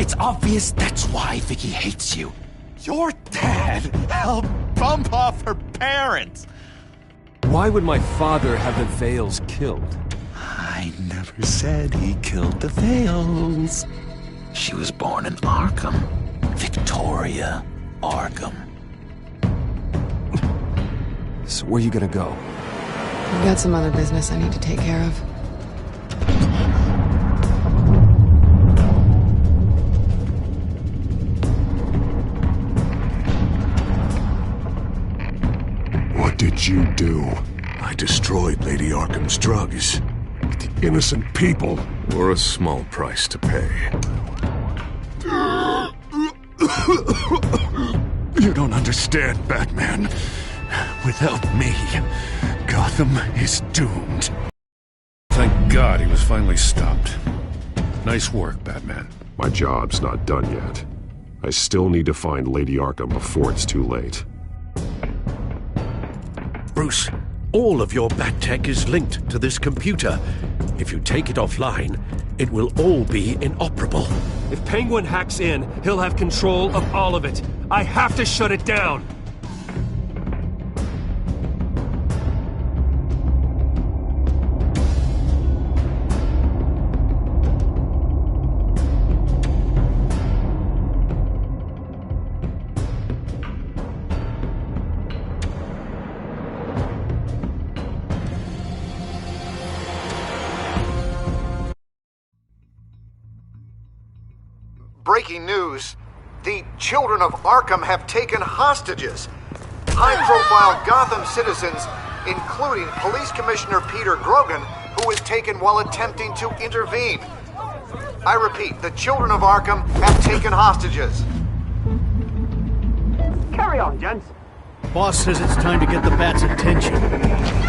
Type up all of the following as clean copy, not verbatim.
It's obvious that's why Vicky hates you. Your dad helped bump off her parents! Why would my father have the Vales killed? I never said he killed the Vales. She was born in Arkham. Victoria Arkham. So where you gonna go? I've got some other business I need to take care of. What did you do? I destroyed Lady Arkham's drugs. The innocent people. Or a small price to pay. You don't understand, Batman. Without me, Gotham is doomed. Thank God he was finally stopped. Nice work, Batman. My job's not done yet. I still need to find Lady Arkham before it's too late. Bruce, all of your Bat-Tech is linked to this computer. If you take it offline, it will all be inoperable. If Penguin hacks in, he'll have control of all of it. I have to shut it down! Breaking news. The children of Arkham have taken hostages. High-profile Gotham citizens, including Police Commissioner Peter Grogan, who was taken while attempting to intervene. I repeat, the children of Arkham have taken hostages. Carry on, gents. Boss says it's time to get the Bat's attention.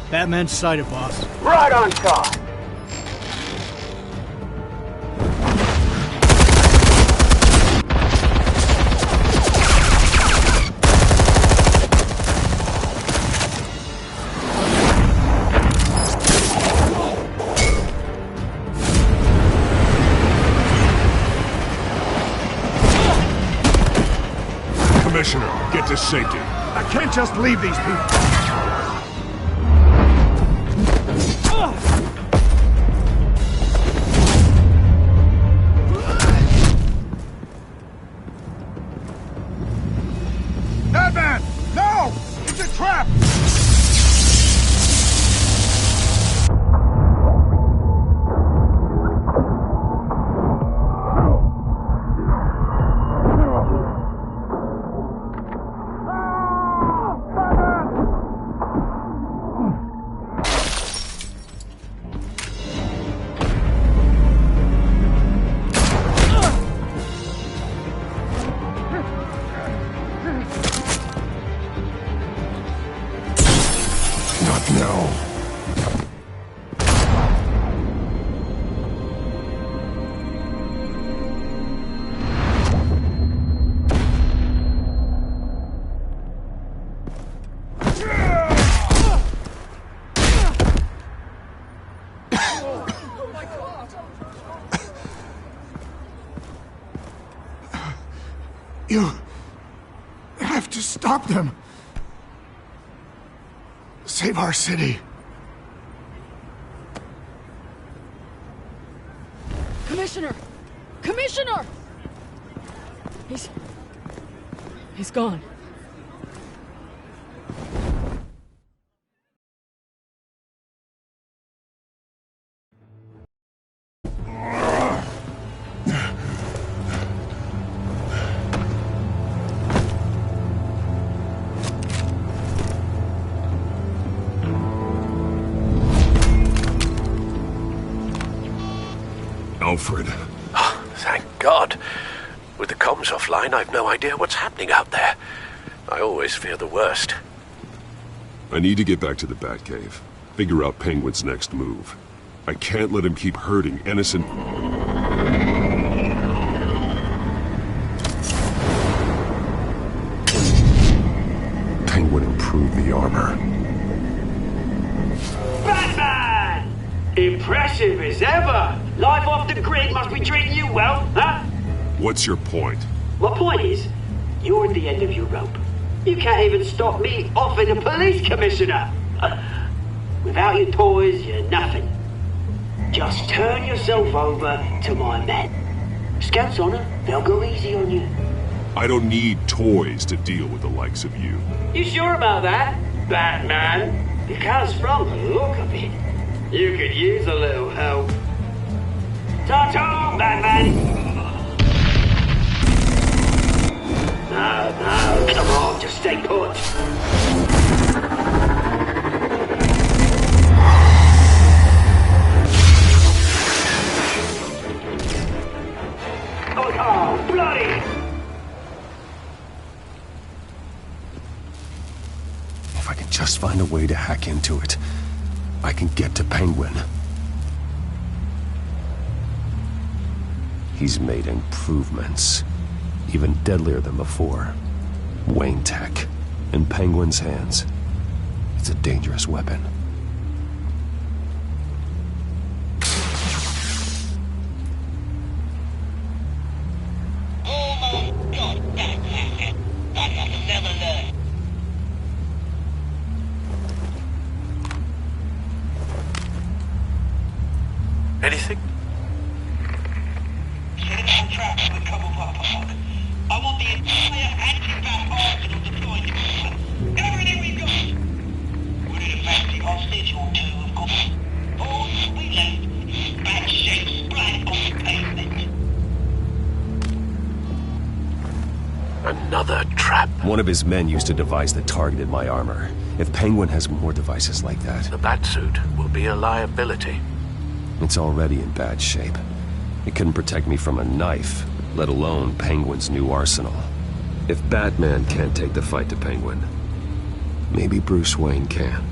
Batman's sighted, boss. Right on top. Commissioner, get to safety. I can't just leave these people. Batman! No! It's a trap! You have to stop them. Save our city. Commissioner! Commissioner! He's gone. Alfred. Oh, thank God. With the comms offline, I've no idea what's happening out there. I always fear the worst. I need to get back to the Batcave. figure out Penguin's next move. I can't let him keep hurting innocent... Penguin improved the armor. Batman! Impressive as ever! Life off the grid must be treating you well, huh? What's your point? My point is, you're at the end of your rope. You can't even stop me offing the police commissioner. Without your toys, you're nothing. Just turn yourself over to my men. Scouts on her, they'll go easy on you. I don't need toys to deal with the likes of you. You sure about that, Batman? Because from the look of it, you could use a little help. Ta-ta, Batman! No, come on, just stay put. Oh, bloody! If I can just find a way to hack into it, I can get to Penguin. He's made improvements, even deadlier than before. Wayne Tech, in Penguin's hands. It's a dangerous weapon. Anything? I want the entire anti-bat arsenal deployed. Everything we've got. We're in a fancy hostage or two, of course. All we left, bat shaped splat on the pavement. Another trap. One of his men used a device that targeted my armor. If Penguin has more devices like that... The batsuit will be a liability. It's already in bad shape. It couldn't protect me from a knife, let alone Penguin's new arsenal. If Batman can't take the fight to Penguin, maybe Bruce Wayne can.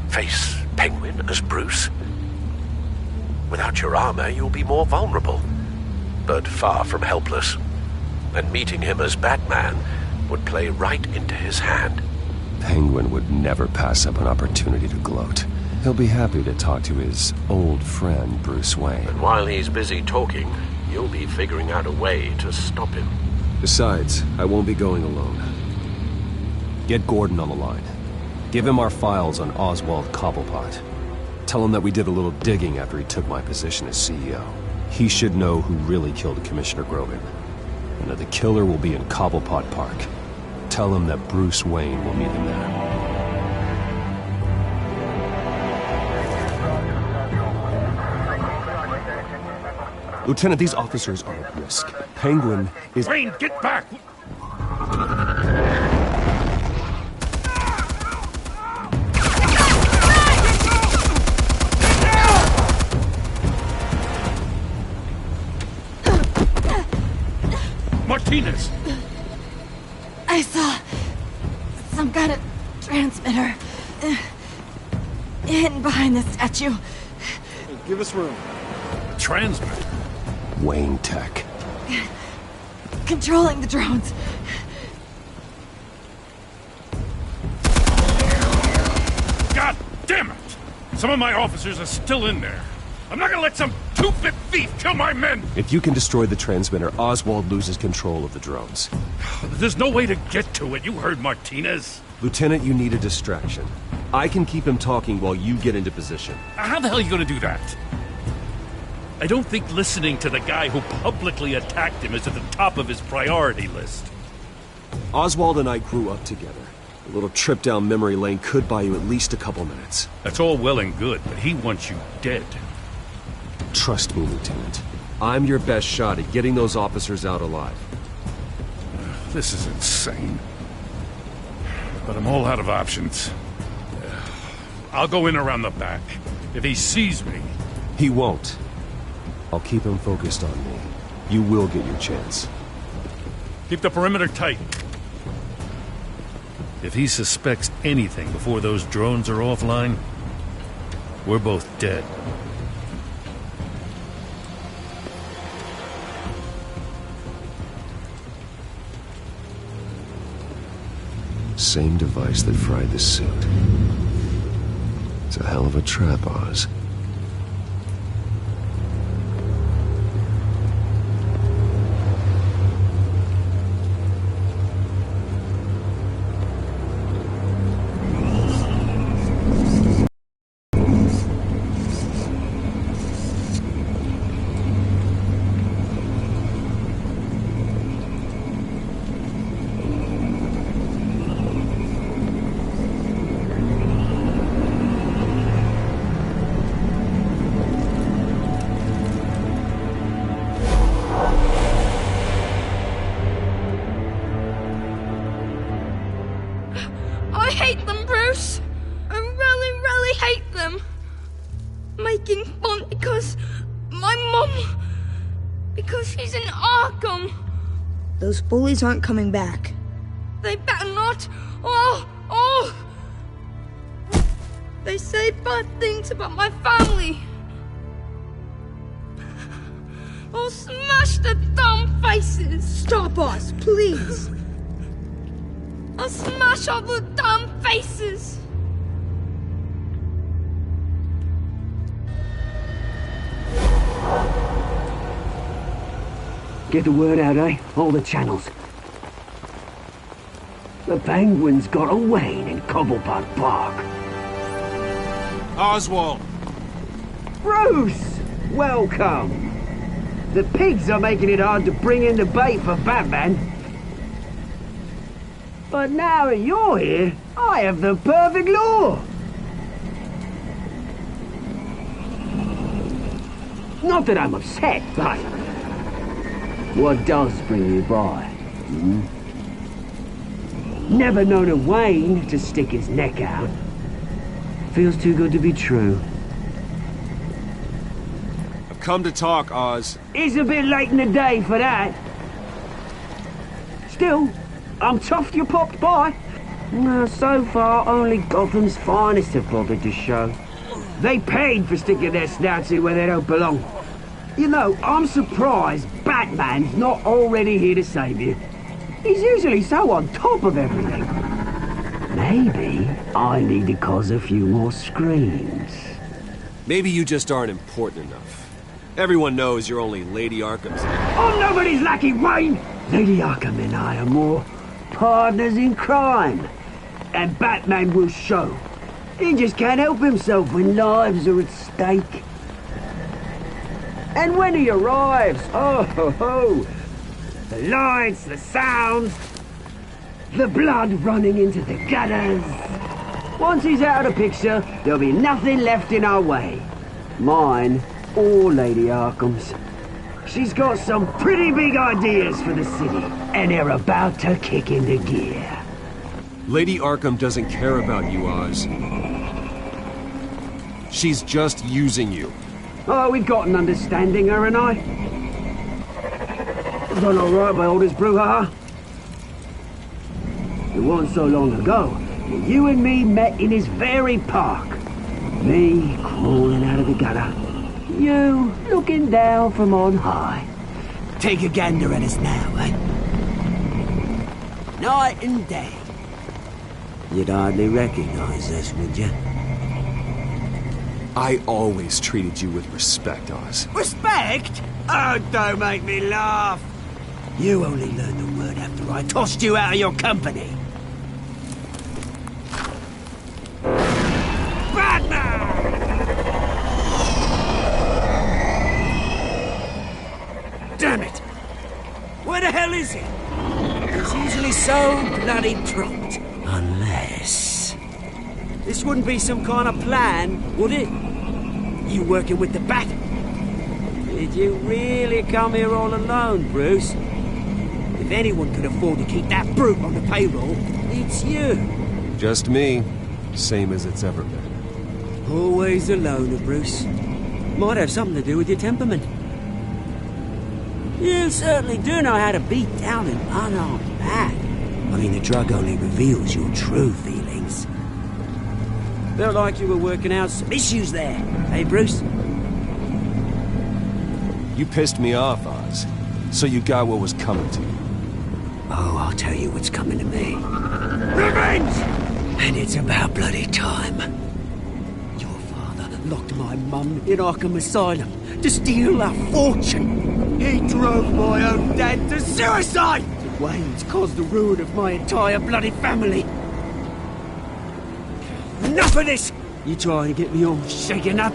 Face Penguin as Bruce? Without your armor, you'll be more vulnerable, but far from helpless. And meeting him as Batman would play right into his hand. Penguin would never pass up an opportunity to gloat. He'll be happy to talk to his old friend, Bruce Wayne. And while he's busy talking, you'll be figuring out a way to stop him. Besides, I won't be going alone. Get Gordon on the line. Give him our files on Oswald Cobblepot. Tell him that we did a little digging after he took my position as CEO. He should know who really killed Commissioner Grogan. And that the killer will be in Cobblepot Park. Tell him that Bruce Wayne will meet him there. Lieutenant, these officers are at risk. Penguin is... Wayne, get back! Martinez! I saw some kind of transmitter hidden behind the statue. Hey, give us room. Transmitter? Wayne Tech. Controlling the drones. God damn it! Some of my officers are still in there. I'm not gonna let some two-bit thief kill my men! If you can destroy the transmitter, Oswald loses control of the drones. There's no way to get to it. You heard Martinez. Lieutenant, you need a distraction. I can keep him talking while you get into position. How the hell are you gonna do that? I don't think listening to the guy who publicly attacked him is at the top of his priority list. Oswald and I grew up together. A little trip down memory lane could buy you at least a couple minutes. That's all well and good, but he wants you dead. Trust me, Lieutenant. I'm your best shot at getting those officers out alive. This is insane. But I'm all out of options. I'll go in around the back. If he sees me... He won't. I'll keep him focused on me. You will get your chance. Keep the perimeter tight. If he suspects anything before those drones are offline, we're both dead. Same device that fried the suit. It's a hell of a trap, Oz. I hate them, Bruce. I really, really hate them. Making fun because my mum... because she's in Arkham. Those bullies aren't coming back. They better not. They say bad things about my family. I'll smash the dumb faces. Stop us, please. I'll smash all the damn faces! Get the word out, eh? All the channels. The Penguin's got a Wayne in Cobblepot Park. Oswald! Bruce! Welcome! The pigs are making it hard to bring in the bait for Batman. But now that you're here, I have the perfect lure! Not that I'm upset, but... what does bring you by? Hmm? Never known a Wayne to stick his neck out. Feels too good to be true. I've come to talk, Oz. It's a bit late in the day for that. Still, I'm chuffed you popped by. So far, only Gotham's finest have bothered to show. They paid for sticking their snouts in where they don't belong. You know, I'm surprised Batman's not already here to save you. He's usually so on top of everything. Maybe I need to cause a few more screams. Maybe you just aren't important enough. Everyone knows you're only Lady Arkham's... I'm nobody's lackey, Wayne! Lady Arkham and I are more partners in crime. And Batman will show. He just can't help himself when lives are at stake. And when he arrives, oh ho ho! The lights, the sounds, the blood running into the gutters. Once he's out of the picture, there'll be nothing left in our way. Mine or Lady Arkham's. She's got some pretty big ideas for the city, and they're about to kick into gear. Lady Arkham doesn't care about you, Oz. She's just using you. Oh, we've got an understanding, her and I. Done all right by all this brouhaha. It wasn't so long ago that you and me met in his very park. Me crawling out of the gutter. You looking down from on high. Take a gander at us now, eh? Night and day. You'd hardly recognize us, would you? I always treated you with respect, Oz. Respect? Oh, don't make me laugh. You only learned the word after I tossed you out of your company. Batman! Damn it! Where the hell is he? He's usually so bloody prompt. Unless... this wouldn't be some kind of plan, would it? You working with the Bat? Did you really come here all alone, Bruce? If anyone could afford to keep that brute on the payroll, it's you. Just me. Same as it's ever been. Always a loner, Bruce. Might have something to do with your temperament. You certainly do know how to beat down an unarmed man. I mean, the drug only reveals your true feelings. Felt like you were working out some issues there. Hey, Bruce? You pissed me off, Oz. So you got what was coming to you. Oh, I'll tell you what's coming to me. Revenge! And it's about bloody time. Your father locked my mum in Arkham Asylum to steal a fortune. He drove my own dad to suicide! The Waynes caused the ruin of my entire bloody family. Enough of this! You trying to get me all shaken up?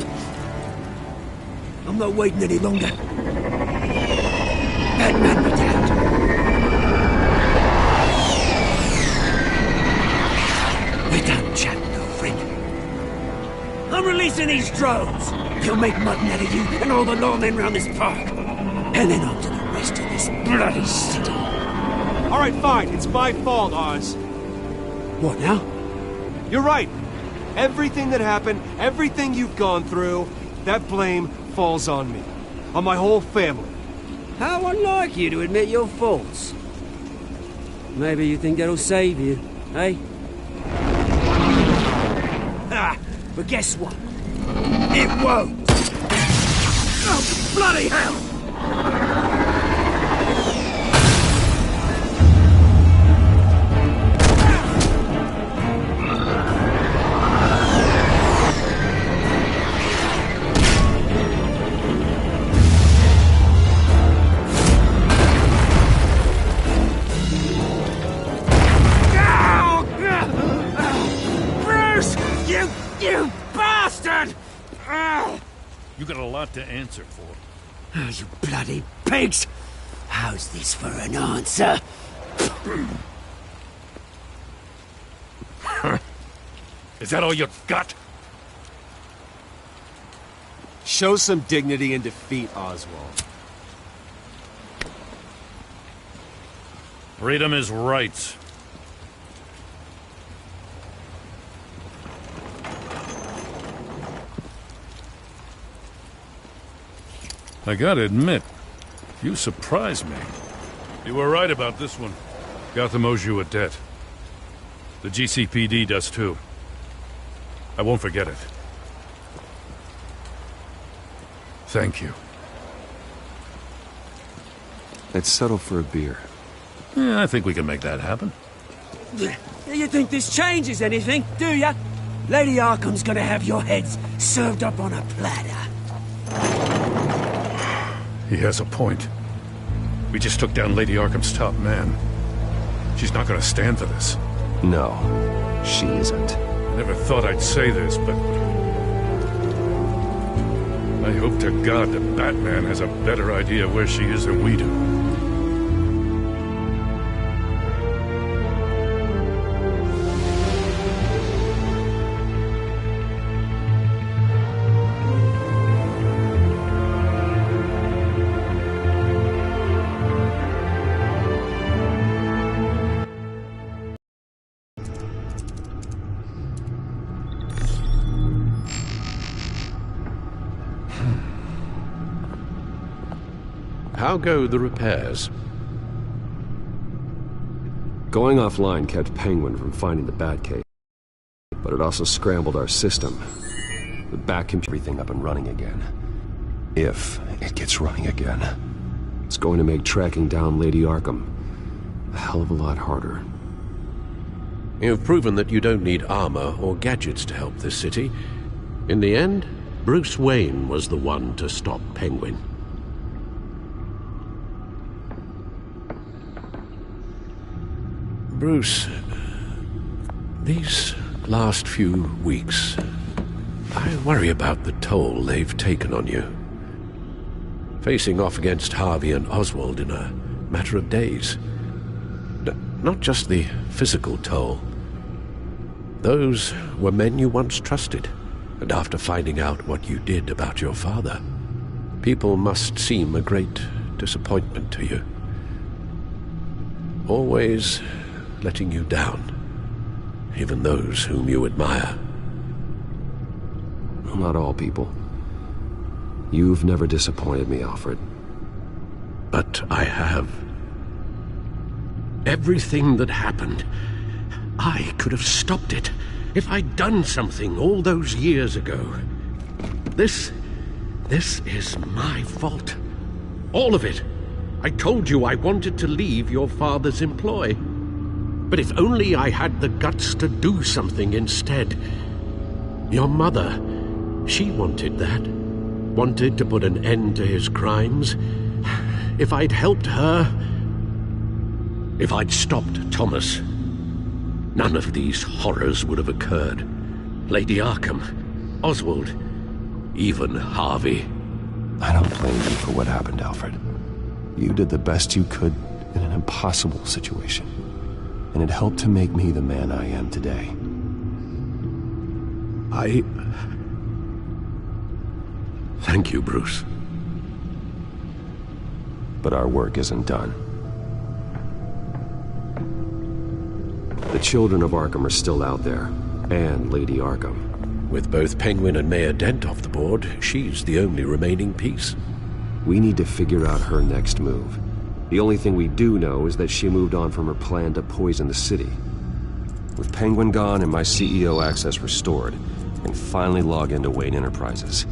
I'm not waiting any longer. Batman me down. We're done chatting, old friend. I'm releasing these drones. They'll make mutton out of you and all the lawmen round this park. And then on to the rest of this bloody city. All right, fine. It's my fault, Oz. What now? You're right. Everything that happened, everything you've gone through, that blame falls on me. On my whole family. How unlike you to admit your faults. Maybe you think that'll save you, eh? Ah, but guess what? It won't! Oh, bloody hell! You bastard! You got a lot to answer for. Oh, you bloody pigs! How's this for an answer? Is that all you got? Show some dignity in defeat, Oswald. Freedom is rights. I gotta admit, you surprised me. You were right about this one. Gotham owes you a debt. The GCPD does too. I won't forget it. Thank you. Let's settle for a beer. Yeah, I think we can make that happen. You think this changes anything, do ya? Lady Arkham's gonna have your heads served up on a platter. He has a point. We just took down Lady Arkham's top man. She's not gonna stand for this. No, she isn't. I never thought I'd say this, but I hope to God that Batman has a better idea where she is than we do. How go the repairs? Going offline kept Penguin from finding the Batcave, but it also scrambled our system. The Bat can keep everything up and running again. If it gets running again. It's going to make tracking down Lady Arkham a hell of a lot harder. You've proven that you don't need armor or gadgets to help this city. In the end, Bruce Wayne was the one to stop Penguin. Bruce, these last few weeks, I worry about the toll they've taken on you. Facing off against Harvey and Oswald in a matter of days. Not just the physical toll. Those were men you once trusted, and after finding out what you did about your father, people must seem a great disappointment to you. Always letting you down, even those whom you admire. Well, not all people. You've never disappointed me, Alfred. But I have. Everything that happened, I could have stopped it. If I'd done something all those years ago. This is my fault. All of it. I told you I wanted to leave your father's employ. But if only I had the guts to do something instead. Your mother, she wanted that. Wanted to put an end to his crimes. If I'd helped her... If I'd stopped Thomas, none of these horrors would have occurred. Lady Arkham, Oswald, even Harvey. I don't blame you for what happened, Alfred. You did the best you could in an impossible situation. And it helped to make me the man I am today. Thank you, Bruce. But our work isn't done. The children of Arkham are still out there, and Lady Arkham. With both Penguin and Mayor Dent off the board, she's the only remaining piece. We need to figure out her next move. The only thing we do know is that she moved on from her plan to poison the city. With Penguin gone and my CEO access restored, I can finally log into Wayne Enterprises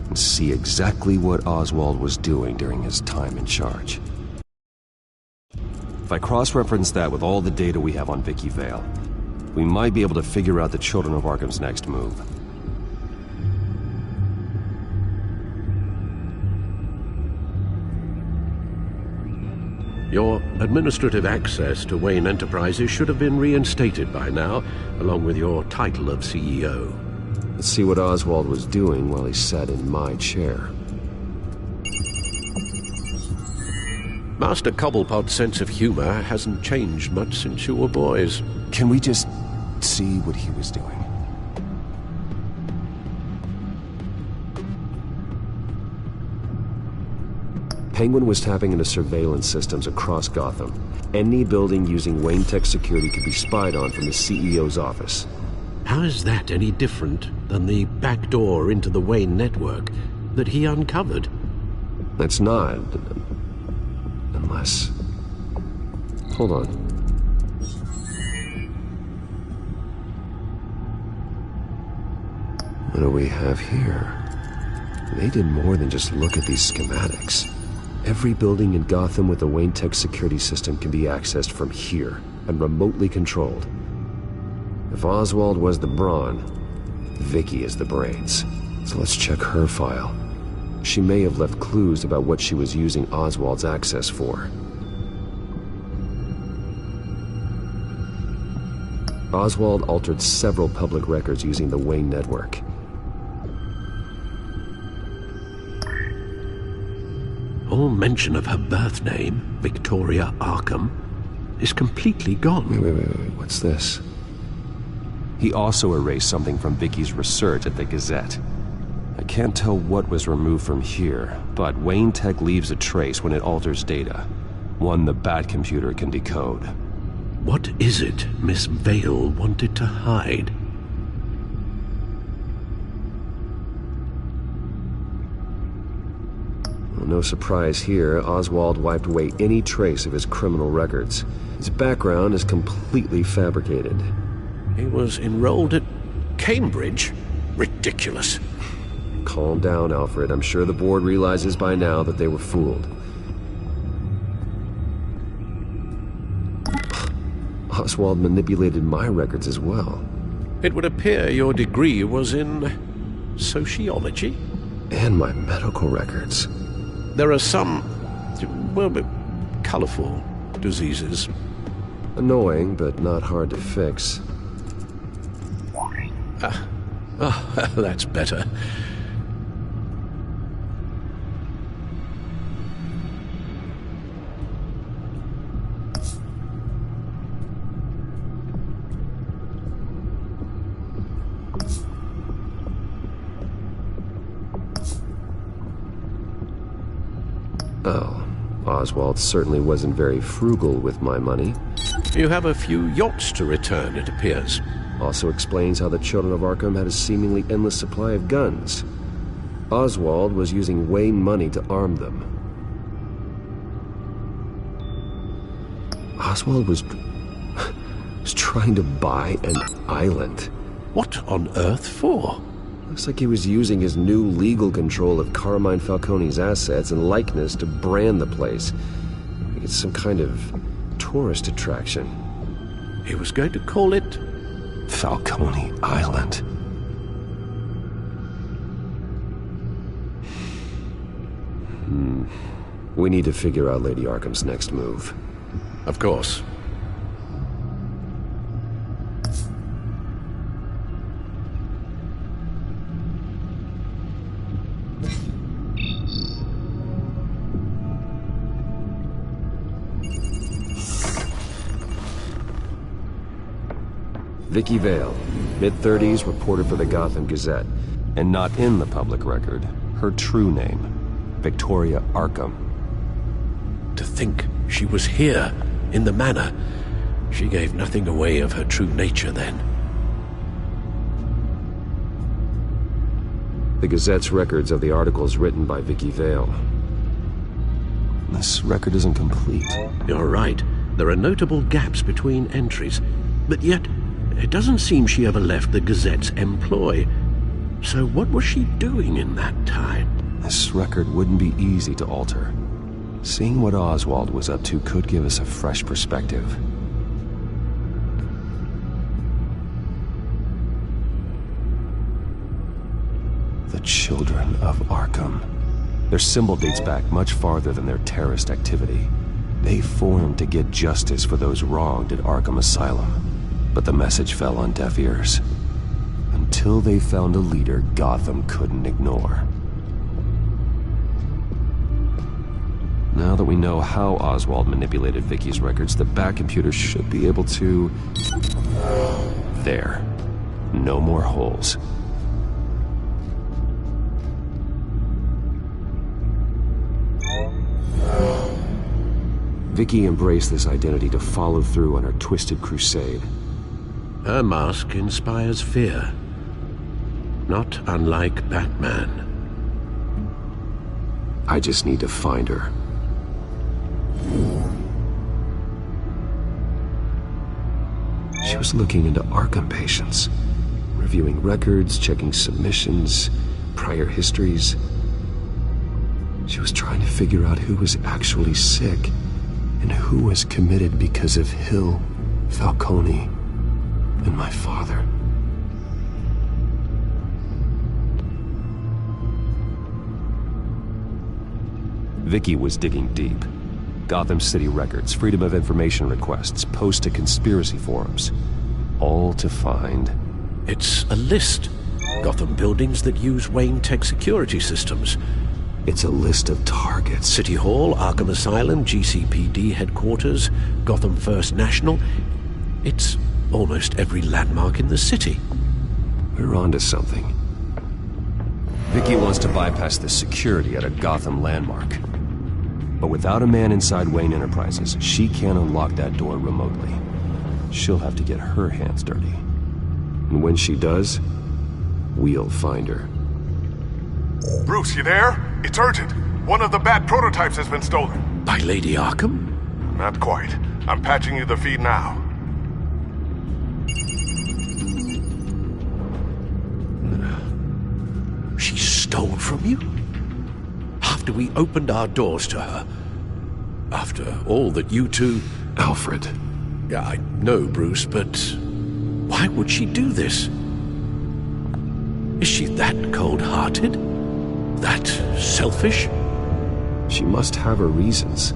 and see exactly what Oswald was doing during his time in charge. If I cross-reference that with all the data we have on Vicky Vale, we might be able to figure out the Children of Arkham's next move. Your administrative access to Wayne Enterprises should have been reinstated by now, along with your title of CEO. Let's see what Oswald was doing while he sat in my chair. Master Cobblepot's sense of humor hasn't changed much since you were boys. Can we just see what he was doing? Penguin was tapping into surveillance systems across Gotham. Any building using Wayne Tech security could be spied on from the CEO's office. How is that any different than the back door into the Wayne network that he uncovered? That's not. Unless... Hold on. What do we have here? They did more than just look at these schematics. Every building in Gotham with the Wayne Tech security system can be accessed from here and remotely controlled. If Oswald was the brawn, Vicky is the brains. So let's check her file. She may have left clues about what she was using Oswald's access for. Oswald altered several public records using the Wayne network. All mention of her birth name, Victoria Arkham, is completely gone. Wait, what's this? He also erased something from Vicky's research at the Gazette. I can't tell what was removed from here, but Wayne Tech leaves a trace when it alters data. One the Bat computer can decode. What is it Miss Vale wanted to hide? Well, no surprise here, Oswald wiped away any trace of his criminal records. His background is completely fabricated. He was enrolled at Cambridge? Ridiculous. Calm down, Alfred. I'm sure the board realizes by now that they were fooled. Oswald manipulated my records as well. It would appear your degree was in sociology? And my medical records. There are some, well, colorful diseases. Annoying, but not hard to fix. That's better. Oh, Oswald certainly wasn't very frugal with my money. You have a few yachts to return, it appears. Also explains how the Children of Arkham had a seemingly endless supply of guns. Oswald was using Wayne money to arm them. Oswald was trying to buy an island. What on earth for? Looks like he was using his new legal control of Carmine Falcone's assets and likeness to brand the place. It's some kind of tourist attraction. He was going to call it Falcone Island. We need to figure out Lady Arkham's next move. Of course. Vicky Vale, mid-30s, reporter for the Gotham Gazette. And not in the public record, her true name, Victoria Arkham. To think she was here, in the manor. She gave nothing away of her true nature then. The Gazette's records of the articles written by Vicky Vale. This record isn't complete. You're right. There are notable gaps between entries. But yet, it doesn't seem she ever left the Gazette's employ. So what was she doing in that time? This record wouldn't be easy to alter. Seeing what Oswald was up to could give us a fresh perspective. The Children of Arkham. Their symbol dates back much farther than their terrorist activity. They formed to get justice for those wronged at Arkham Asylum. But the message fell on deaf ears. Until they found a leader Gotham couldn't ignore. Now that we know how Oswald manipulated Vicky's records, the back computer should be able to... There. No more holes. Vicky embraced this identity to follow through on her twisted crusade. Her mask inspires fear. Not unlike Batman. I just need to find her. She was looking into Arkham patients, reviewing records, checking submissions, prior histories. She was trying to figure out who was actually sick and who was committed because of Hill, Falcone, and my father. Vicky was digging deep. Gotham City records, Freedom of Information requests, posts to conspiracy forums. All to find... It's a list. Gotham buildings that use Wayne Tech security systems. It's a list of targets. City Hall, Arkham Asylum, GCPD headquarters, Gotham First National. It's almost every landmark in the city. We're onto something. Vicky wants to bypass the security at a Gotham landmark. But without a man inside Wayne Enterprises, she can't unlock that door remotely. She'll have to get her hands dirty. And when she does, we'll find her. Bruce, you there? It's urgent. One of the Bat prototypes has been stolen. By Lady Arkham? Not quite. I'm patching you the feed now. She stole from you? After we opened our doors to her? After all that you two... Alfred. Yeah, I know, Bruce, but... why would she do this? Is she that cold-hearted? That selfish? She must have her reasons.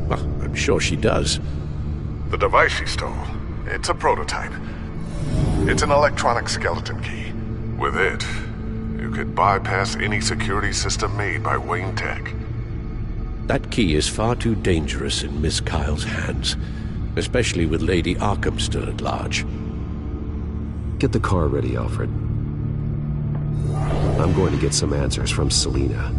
Well, I'm sure she does. The device she stole, it's a prototype. It's an electronic skeleton key. With it, you could bypass any security system made by Wayne Tech. That key is far too dangerous in Miss Kyle's hands, especially with Lady Arkham still at large. Get the car ready, Alfred. I'm going to get some answers from Selina.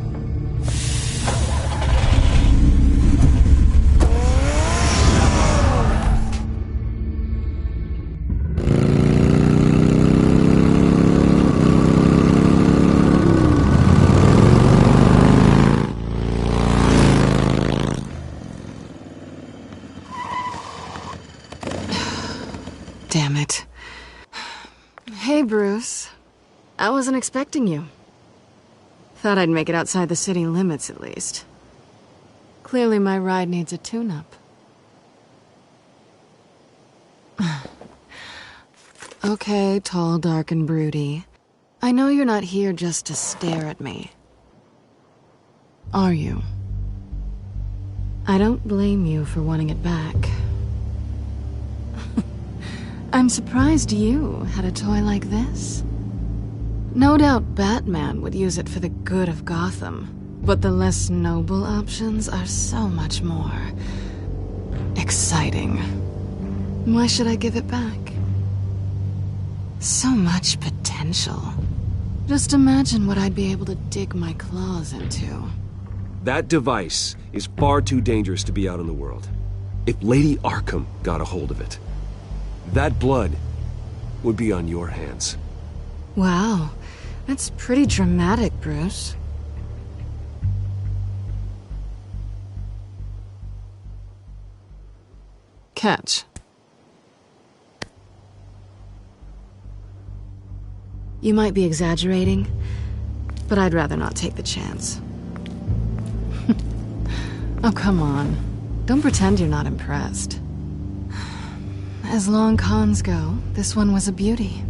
Damn it. Hey, Bruce. I wasn't expecting you. Thought I'd make it outside the city limits, at least. Clearly my ride needs a tune-up. Okay, tall, dark, and broody. I know you're not here just to stare at me. Are you? I don't blame you for wanting it back. I'm surprised you had a toy like this. No doubt Batman would use it for the good of Gotham, but the less noble options are so much more exciting. Why should I give it back? So much potential. Just imagine what I'd be able to dig my claws into. That device is far too dangerous to be out in the world. If Lady Arkham got a hold of it, that blood would be on your hands. Wow, that's pretty dramatic, Bruce. Catch. You might be exaggerating, but I'd rather not take the chance. Oh, come on. Don't pretend you're not impressed. As long cons go, this one was a beauty.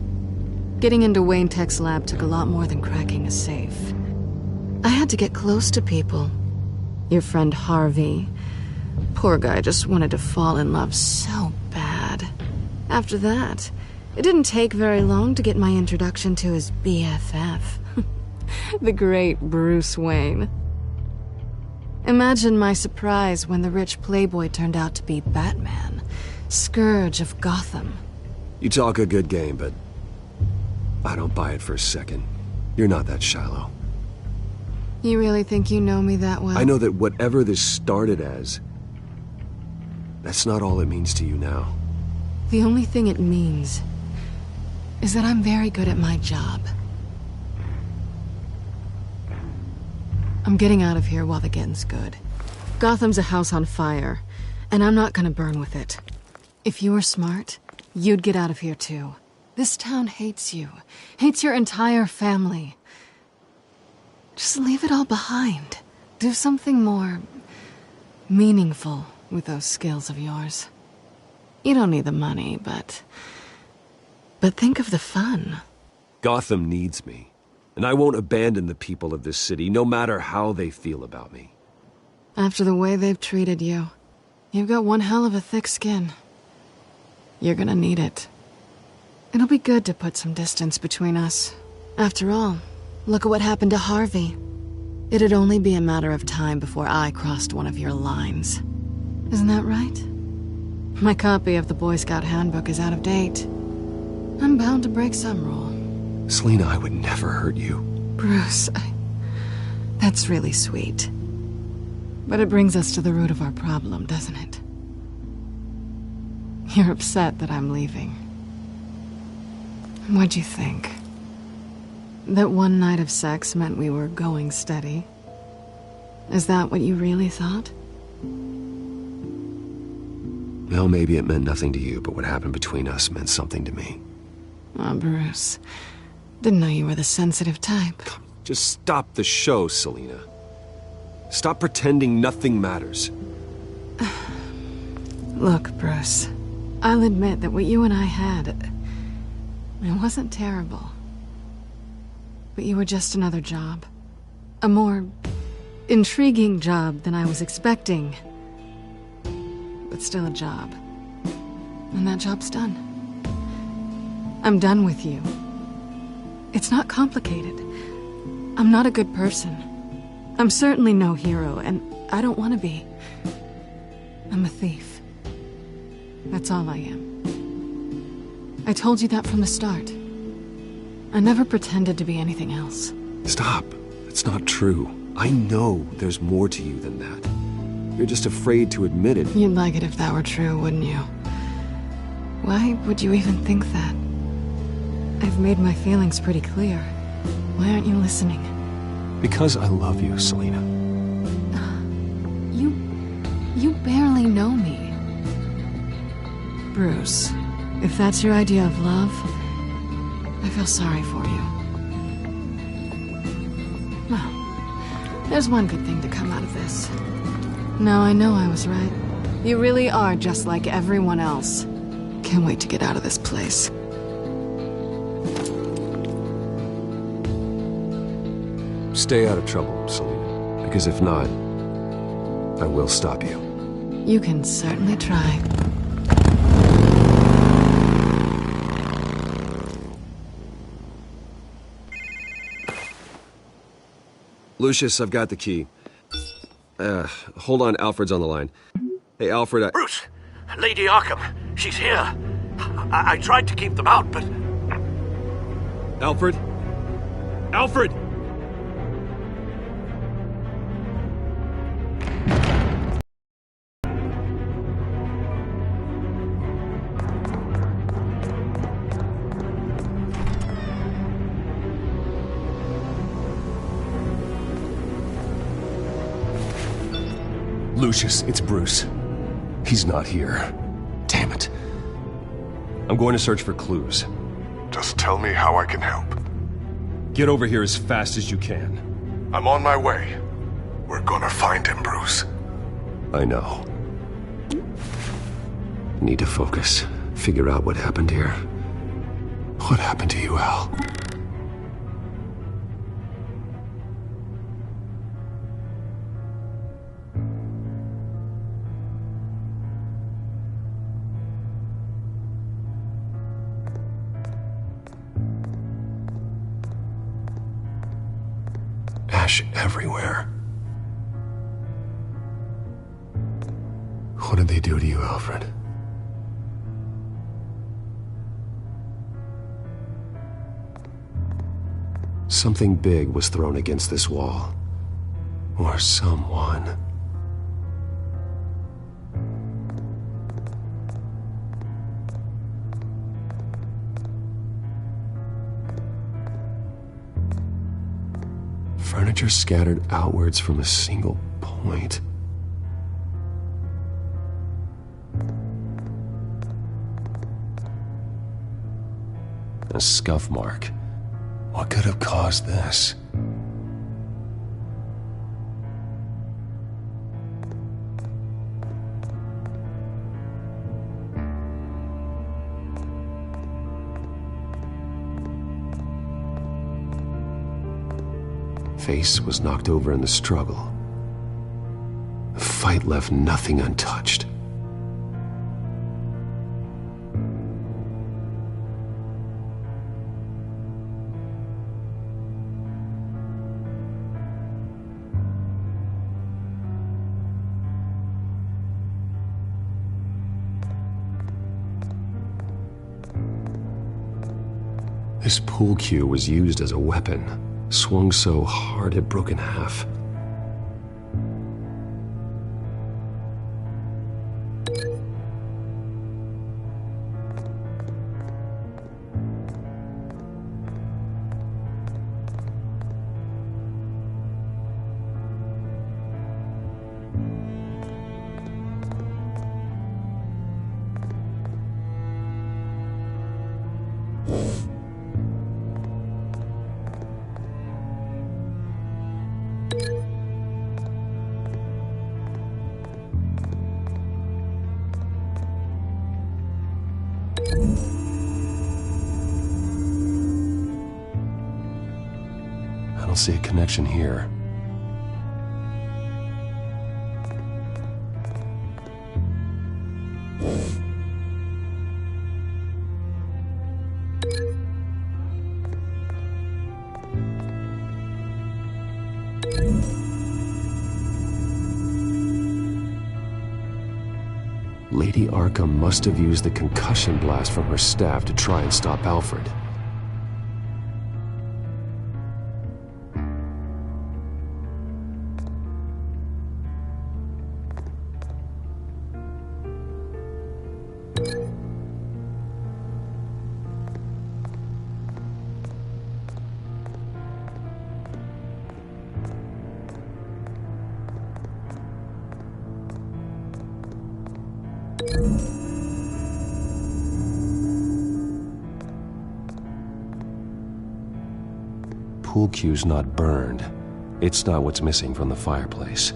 Getting into Wayne Tech's lab took a lot more than cracking a safe. I had to get close to people. Your friend Harvey. Poor guy just wanted to fall in love so bad. After that, it didn't take very long to get my introduction to his BFF. The great Bruce Wayne. Imagine my surprise when the rich playboy turned out to be Batman, Scourge of Gotham. You talk a good game, but I don't buy it for a second. You're not that shallow. You really think you know me that well? I know that whatever this started as, that's not all it means to you now. The only thing it means is that I'm very good at my job. I'm getting out of here while the getting's good. Gotham's a house on fire, and I'm not gonna burn with it. If you were smart, you'd get out of here too. This town hates you, hates your entire family. Just leave it all behind. Do something more meaningful with those skills of yours. You don't need the money, but think of the fun. Gotham needs me. And I won't abandon the people of this city, no matter how they feel about me. After the way they've treated you, you've got one hell of a thick skin. You're gonna need it. It'll be good to put some distance between us. After all, look at what happened to Harvey. It'd only be a matter of time before I crossed one of your lines. Isn't that right? My copy of the Boy Scout Handbook is out of date. I'm bound to break some rule. Selina, I would never hurt you. Bruce, that's really sweet. But it brings us to the root of our problem, doesn't it? You're upset that I'm leaving. What'd you think? That one night of sex meant we were going steady? Is that what you really thought? Well, maybe it meant nothing to you, but what happened between us meant something to me. Oh, Bruce. Didn't know you were the sensitive type. Just stop the show, Selina. Stop pretending nothing matters. Look, Bruce. I'll admit that what you and I had, it wasn't terrible. But you were just another job. A more intriguing job than I was expecting. But still a job. And that job's done. I'm done with you. It's not complicated. I'm not a good person. I'm certainly no hero, and I don't want to be. I'm a thief. That's all I am. I told you that from the start. I never pretended to be anything else. Stop. It's not true. I know there's more to you than that. You're just afraid to admit it. You'd like it if that were true, wouldn't you? Why would you even think that? I've made my feelings pretty clear. Why aren't you listening? Because I love you, Selina. You barely know me. Bruce, if that's your idea of love, I feel sorry for you. Well, there's one good thing to come out of this. Now I know I was right. You really are just like everyone else. Can't wait to get out of this place. Stay out of trouble, Selena. Because if not, I will stop you. You can certainly try. Lucius, I've got the key. Hold on, Alfred's on the line. Hey, Alfred, Bruce! Lady Arkham, she's here. I tried to keep them out, but... Alfred? Alfred! Lucius, it's Bruce. He's not here. Damn it. I'm going to search for clues. Just tell me how I can help. Get over here as fast as you can. I'm on my way. We're gonna find him, Bruce. I know. Need to focus. Figure out what happened here. What happened to you, Al? Ash everywhere. What did they do to you, Alfred? Something big was thrown against this wall. Or someone. Furniture scattered outwards from a single point. A scuff mark. What could have caused this? Face was knocked over in the struggle. The fight left nothing untouched. This pool cue was used as a weapon. Swung so hard it broke in half. I don't see a connection here. Lady Arkham must have used the concussion blast from her staff to try and stop Alfred. pool cue's not burned, it's not what's missing from the fireplace.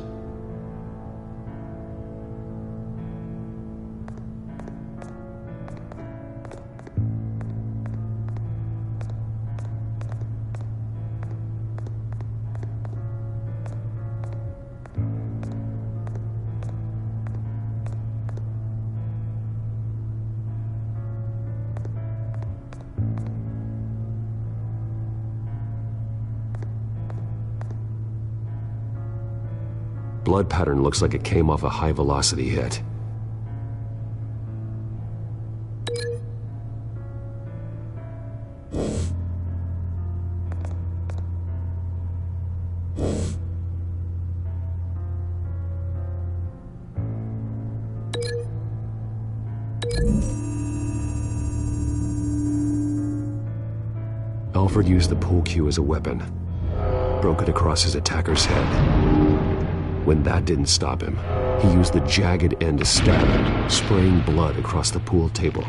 Blood pattern looks like it came off a high-velocity hit. Alfred used the pool cue as a weapon, broke it across his attacker's head. When that didn't stop him, he used the jagged end to stab him, spraying blood across the pool table.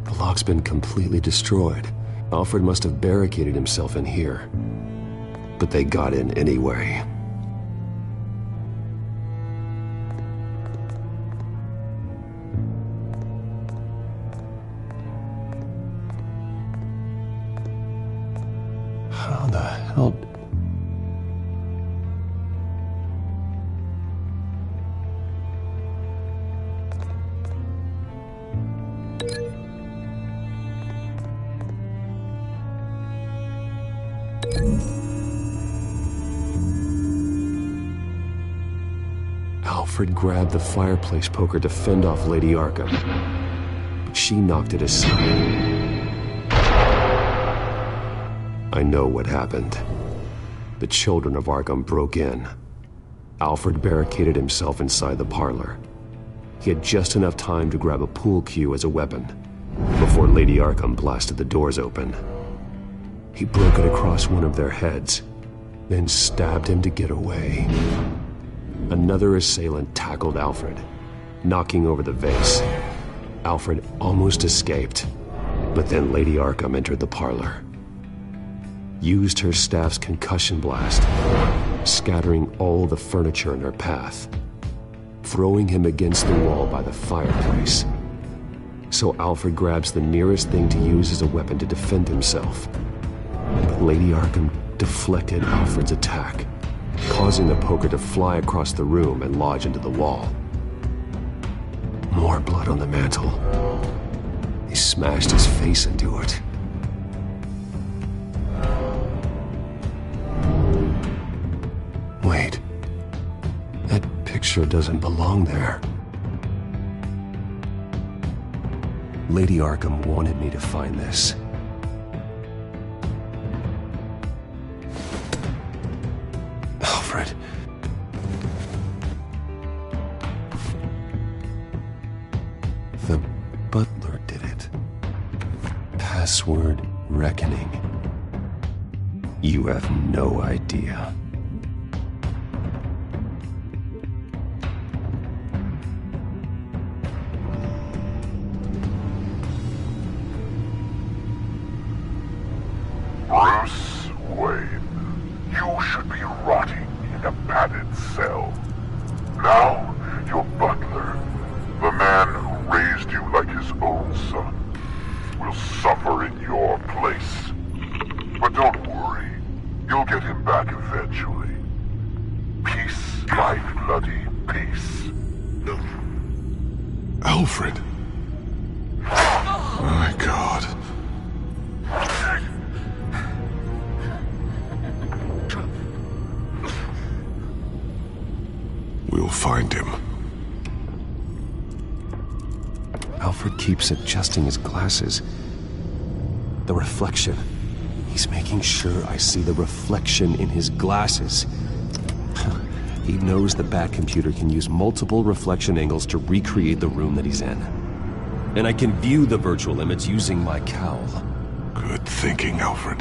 The lock's been completely destroyed. Alfred must have barricaded himself in here. But they got in anyway. How the hell... Alfred grabbed the fireplace poker to fend off Lady Arkham, but she knocked it aside. I know what happened. The children of Arkham broke in. Alfred barricaded himself inside the parlor. He had just enough time to grab a pool cue as a weapon before Lady Arkham blasted the doors open. He broke it across one of their heads, then stabbed him to get away. Another assailant tackled Alfred, knocking over the vase. Alfred almost escaped, but then Lady Arkham entered the parlor. Used her staff's concussion blast, scattering all the furniture in her path, throwing him against the wall by the fireplace. So Alfred grabs the nearest thing to use as a weapon to defend himself. But Lady Arkham deflected Alfred's attack, causing the poker to fly across the room and lodge into the wall. More blood on the mantel. He smashed his face into it. Wait. That picture doesn't belong there. Lady Arkham wanted me to find this. Alfred. The butler did it. Password reckoning. You have no idea. Bruce Wayne, you should be rotting in a padded cell. Now, your butler, the man who raised you like his own son, will suffer in your place. But don't worry, you'll get him back eventually. Peace, my bloody peace. Alfred. My God. We'll find him. Alfred keeps adjusting his glasses. The reflection. He's making sure I see the reflection in his glasses. He knows the Bat-computer can use multiple reflection angles to recreate the room that he's in. And I can view the virtual image using my cowl. Good thinking, Alfred.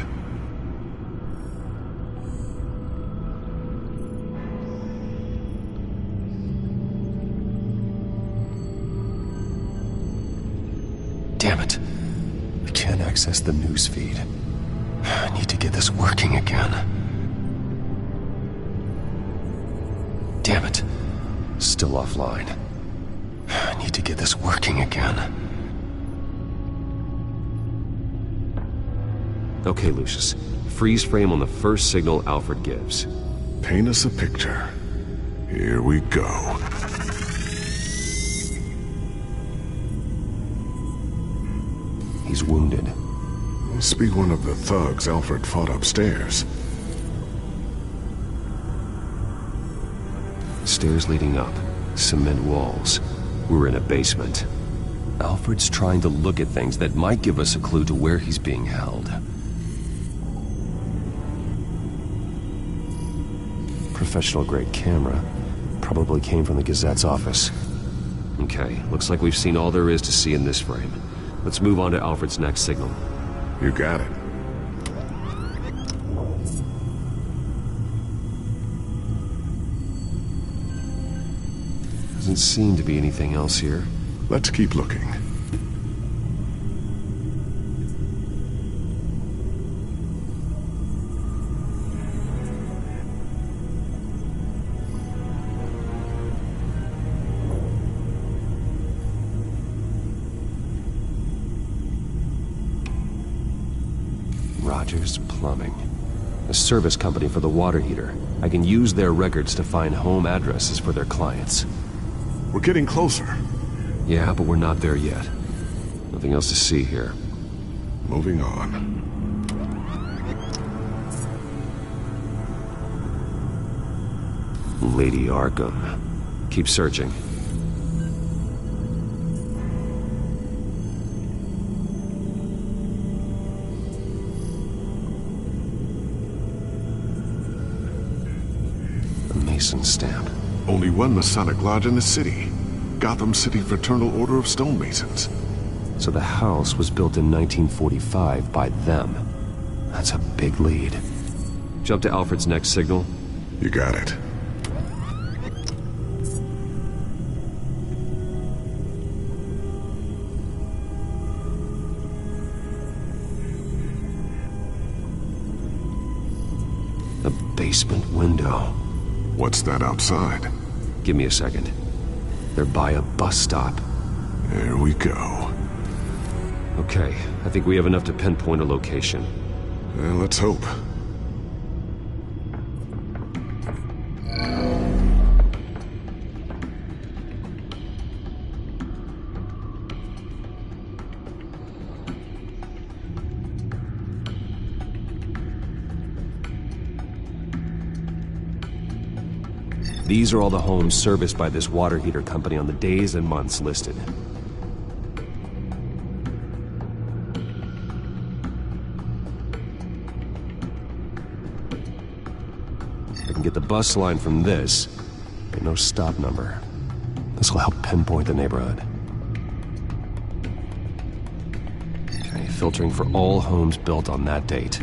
Damn it. I can't access the news feed. I need to get this working again. Damn it. Still offline. I need to get this working again. Okay, Lucius. Freeze frame on the first signal Alfred gives. Paint us a picture. Here we go. He's wounded. Must be one of the thugs Alfred fought upstairs. Stairs leading up. Cement walls. We're in a basement. Alfred's trying to look at things that might give us a clue to where he's being held. Professional-grade camera. Probably came from the Gazette's office. Okay, looks like we've seen all there is to see in this frame. Let's move on to Alfred's next signal. You got it. Doesn't seem to be anything else here. Let's keep looking. Rogers Plumbing. A service company for the water heater. I can use their records to find home addresses for their clients. We're getting closer. Yeah, but we're not there yet. Nothing else to see here. Moving on. Lady Arkham. Keep searching. Mason stamp. Only one Masonic lodge in the city. Gotham City Fraternal Order of Stonemasons. So the house was built in 1945 by them. That's a big lead. Jump to Alfred's next signal. You got it. A basement window. What's that outside? Give me a second. They're by a bus stop. There we go. Okay, I think we have enough to pinpoint a location. Well, let's hope. These are all the homes serviced by this water heater company on the days and months listed. I can get the bus line from this, but no stop number. This will help pinpoint the neighborhood. Okay, filtering for all homes built on that date.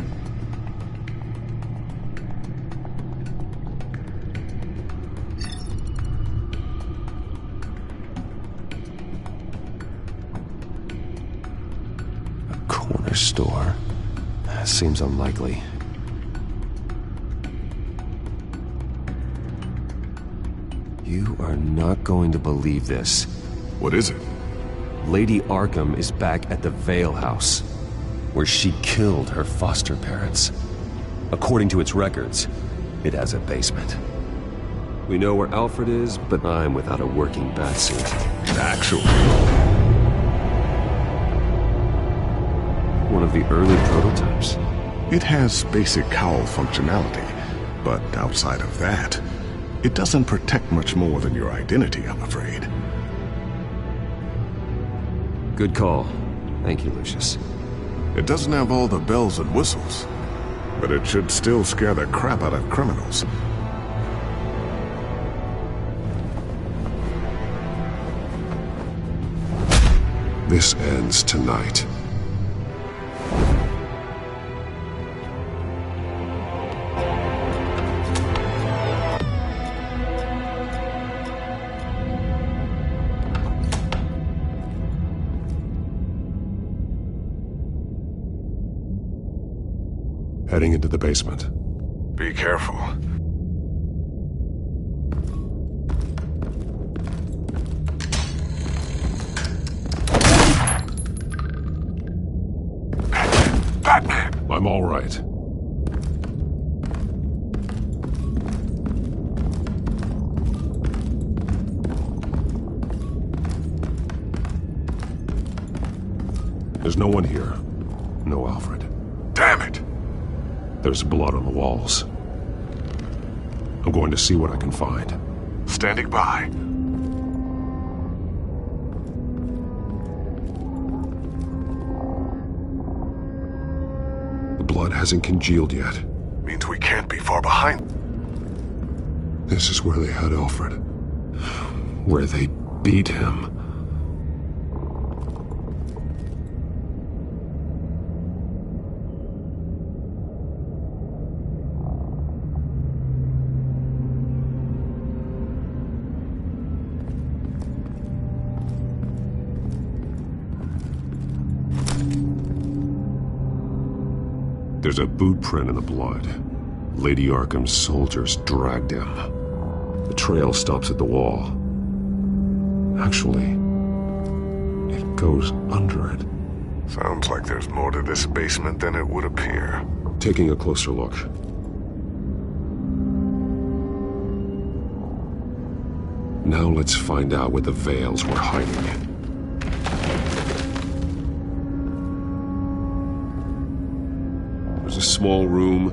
Store. Seems unlikely. You are not going to believe this. What is it? Lady Arkham is back at the Vale House, where she killed her foster parents. According to its records, it has a basement. We know where Alfred is, but I'm without a working batsuit. Actually. One of the early prototypes. It has basic cowl functionality, but outside of that, it doesn't protect much more than your identity, I'm afraid. Good call. Thank you, Lucius. It doesn't have all the bells and whistles, but it should still scare the crap out of criminals. This ends tonight. Heading into the basement. Be careful. Batman! I'm all right. There's no one here. No Alfred. Damn it! There's blood on the walls. I'm going to see what I can find. Standing by. The blood hasn't congealed yet. Means we can't be far behind. This is where they had Alfred. Where they beat him. There's a boot print in the blood. Lady Arkham's soldiers dragged him. The trail stops at the wall. Actually, it goes under it. Sounds like there's more to this basement than it would appear. Taking a closer look. Now let's find out where the Veils were hiding. There's a small room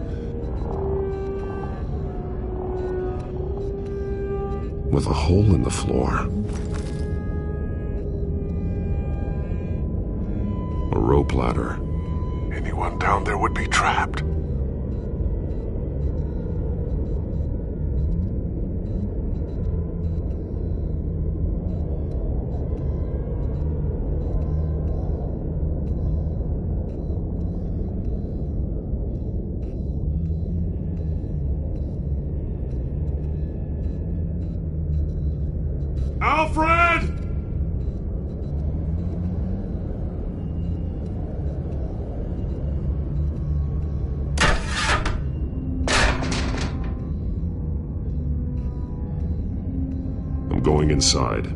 with a hole in the floor. A rope ladder. Anyone down there would be trapped. Alfred! I'm going inside.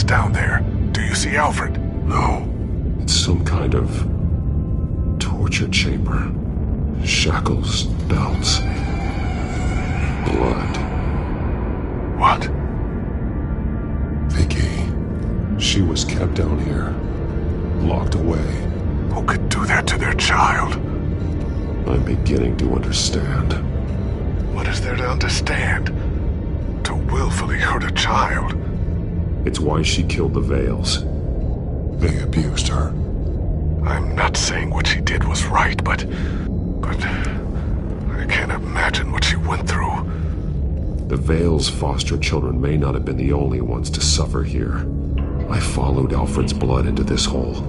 Down there. Do you see Alfred? No. It's some kind of torture chamber. Shackles, belts, blood. What? Vicky. She was kept down here, locked away. Who could do that to their child? I'm beginning to understand. What is there to understand? To willfully hurt a child? It's why she killed the Veils. They abused her. I'm not saying what she did was right, but I can't imagine what she went through. The Veils' foster children may not have been the only ones to suffer here. I followed Alfred's blood into this hole.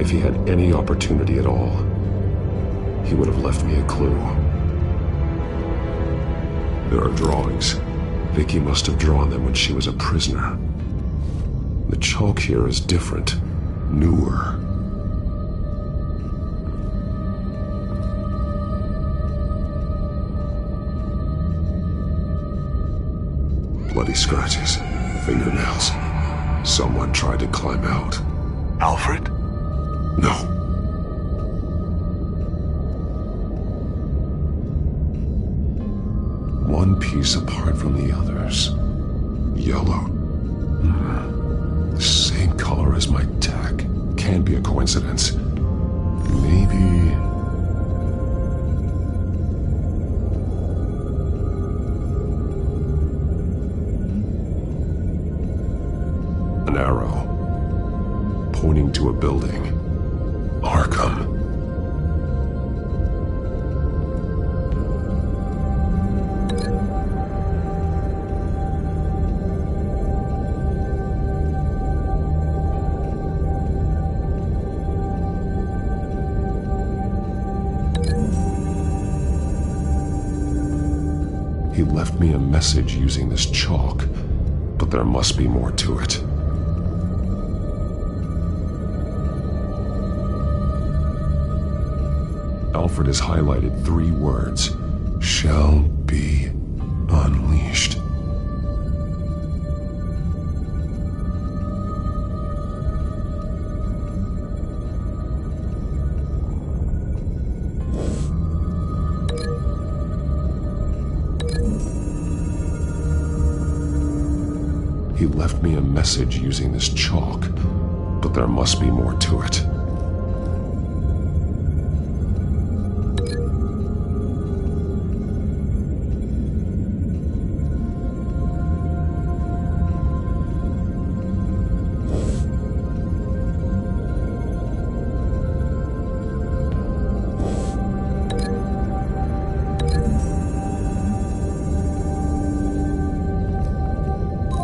If he had any opportunity at all, he would have left me a clue. There are drawings. Vicky must have drawn them when she was a prisoner. The chalk here is different, newer. Bloody scratches, fingernails. Someone tried to climb out. Alfred? No. one piece apart from the others. Yellow. The same color as my tag. Can't be a coincidence. Maybe... An arrow. Pointing to a building. Arkham. He left me a message using this chalk, but there must be more to it. Alfred has highlighted 3 words. Shall be unleashed. He left me a message using this chalk, but there must be more to it.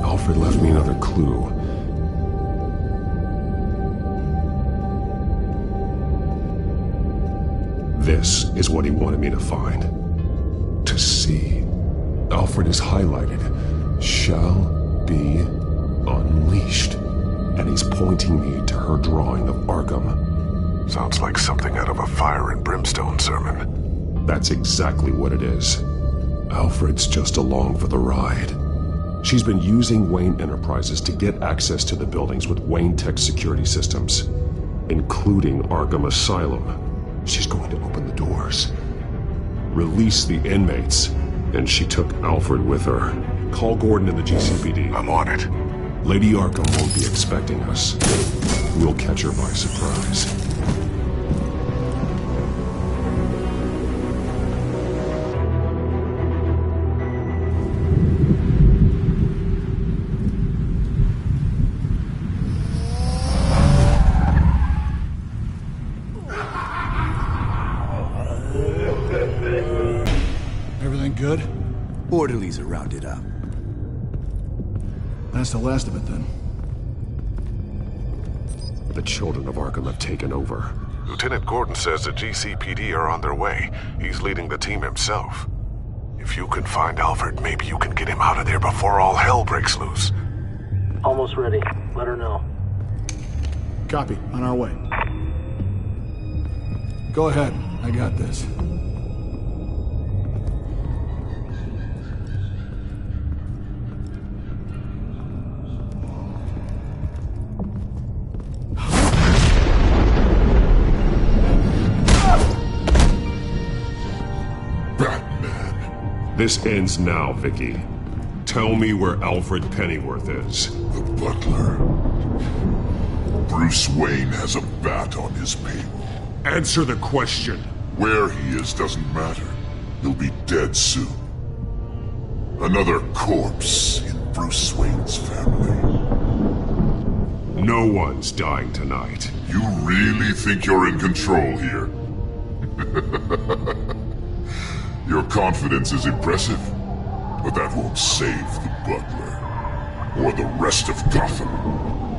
Alfred left me another clue. This is what he wanted me to find. To see. Alfred is highlighted. Shall be unleashed. And he's pointing me to her drawing of Arkham. Sounds like something out of a fire and brimstone sermon. That's exactly what it is. Alfred's just along for the ride. She's been using Wayne Enterprises to get access to the buildings with Wayne Tech security systems, including Arkham Asylum. She's going to open the doors, release the inmates, and she took Alfred with her. Call Gordon in the GCPD. I'm on it. Lady Arkham won't be expecting us. We'll catch her by surprise. Everything good? Orderlies are rounded up. That's the last of it, then. The children of Arkham have taken over. Lieutenant Gordon says the GCPD are on their way. He's leading the team himself. If you can find Alfred, maybe you can get him out of there before all hell breaks loose. Almost ready. Let her know. Copy. On our way. Go ahead. I got this. This ends now, Vicky. Tell me where Alfred Pennyworth is. The butler. Bruce Wayne has a bat on his payroll. Answer the question. Where he is doesn't matter. He'll be dead soon. Another corpse in Bruce Wayne's family. No one's dying tonight. You really think you're in control here? Your confidence is impressive, but that won't save the butler, or the rest of Gotham.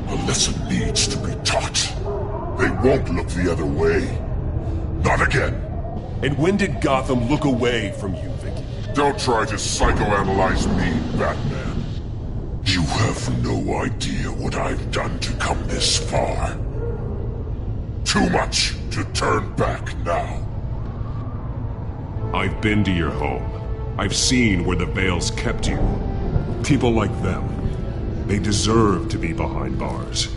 A lesson needs to be taught. They won't look the other way. Not again. And when did Gotham look away from you, Vicky? Don't try to psychoanalyze me, Batman. You have no idea what I've done to come this far. Too much to turn back now. I've been to your home. I've seen where the Veils kept you. People like them, they deserve to be behind bars.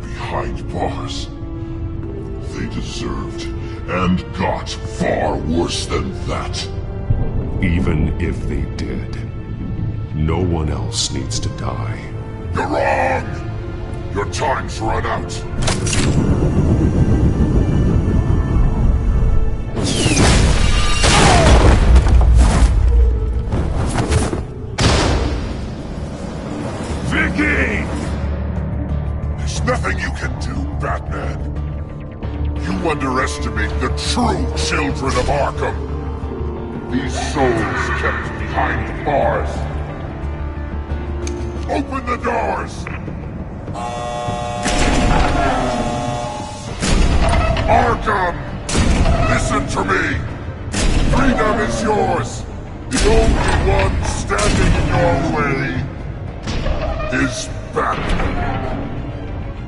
Behind bars? They deserved and got far worse than that. Even if they did, no one else needs to die. You're wrong! Your time's run out. Vicky! There's nothing you can do, Batman. You underestimate the true children of Arkham. These souls kept behind bars. Open the doors! Arkham! Listen to me! Freedom is yours! The only one standing in your way is Batman.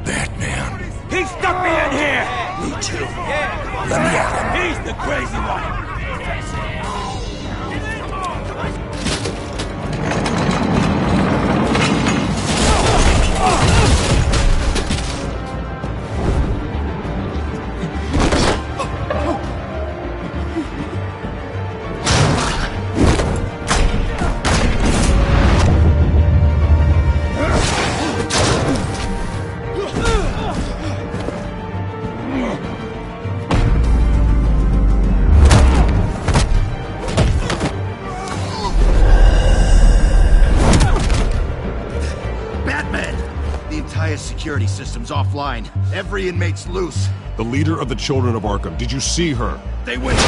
Batman. He stuck me in here! Me too. Let me at him. He's the crazy one. Security system's offline. Every inmate's loose. The leader of the Children of Arkham, did you see her? They went.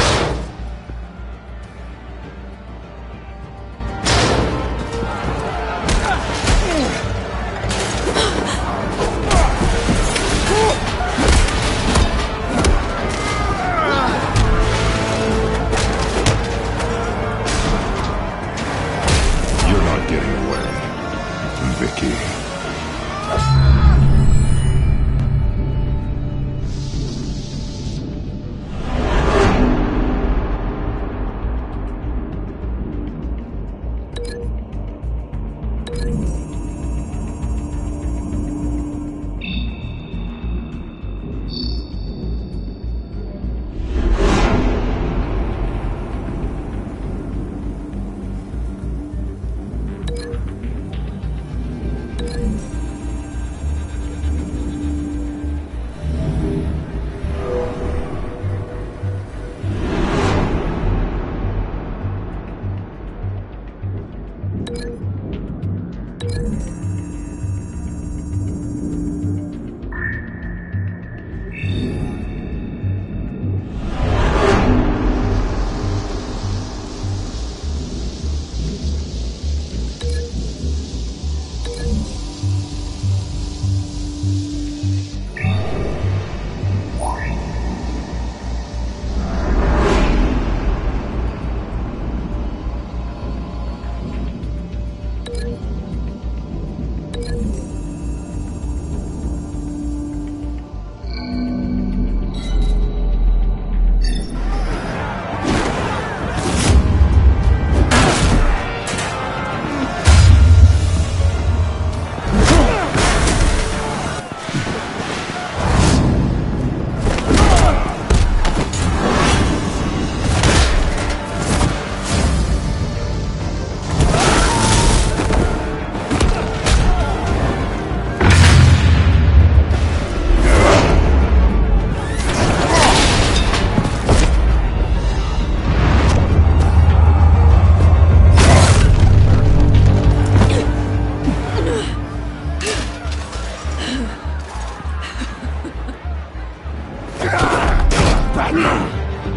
You're not getting away, Vicky.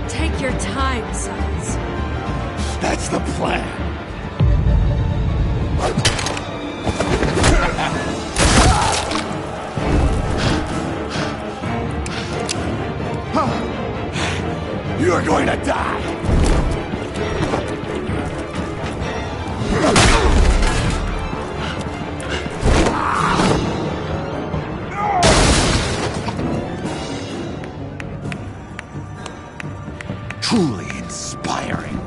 Take your time, sons. That's the plan. You're going to die. Truly inspiring.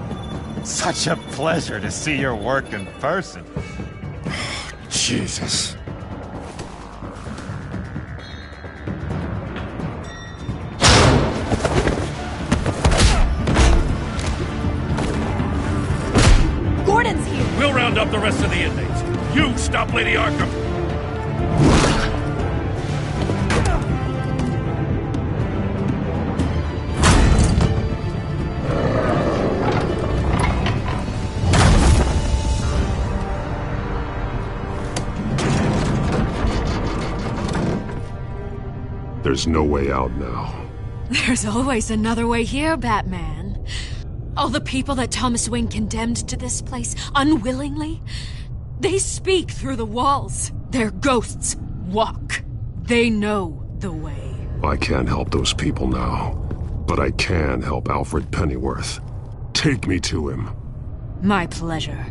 Such a pleasure to see your work in person. Jesus. the inmates. You stop Lady Arkham! There's no way out now. There's always another way here, Batman. All the people that Thomas Wayne condemned to this place unwillingly, they speak through the walls. Their ghosts walk. They know the way. I can't help those people now, but I can help Alfred Pennyworth. Take me to him. My pleasure.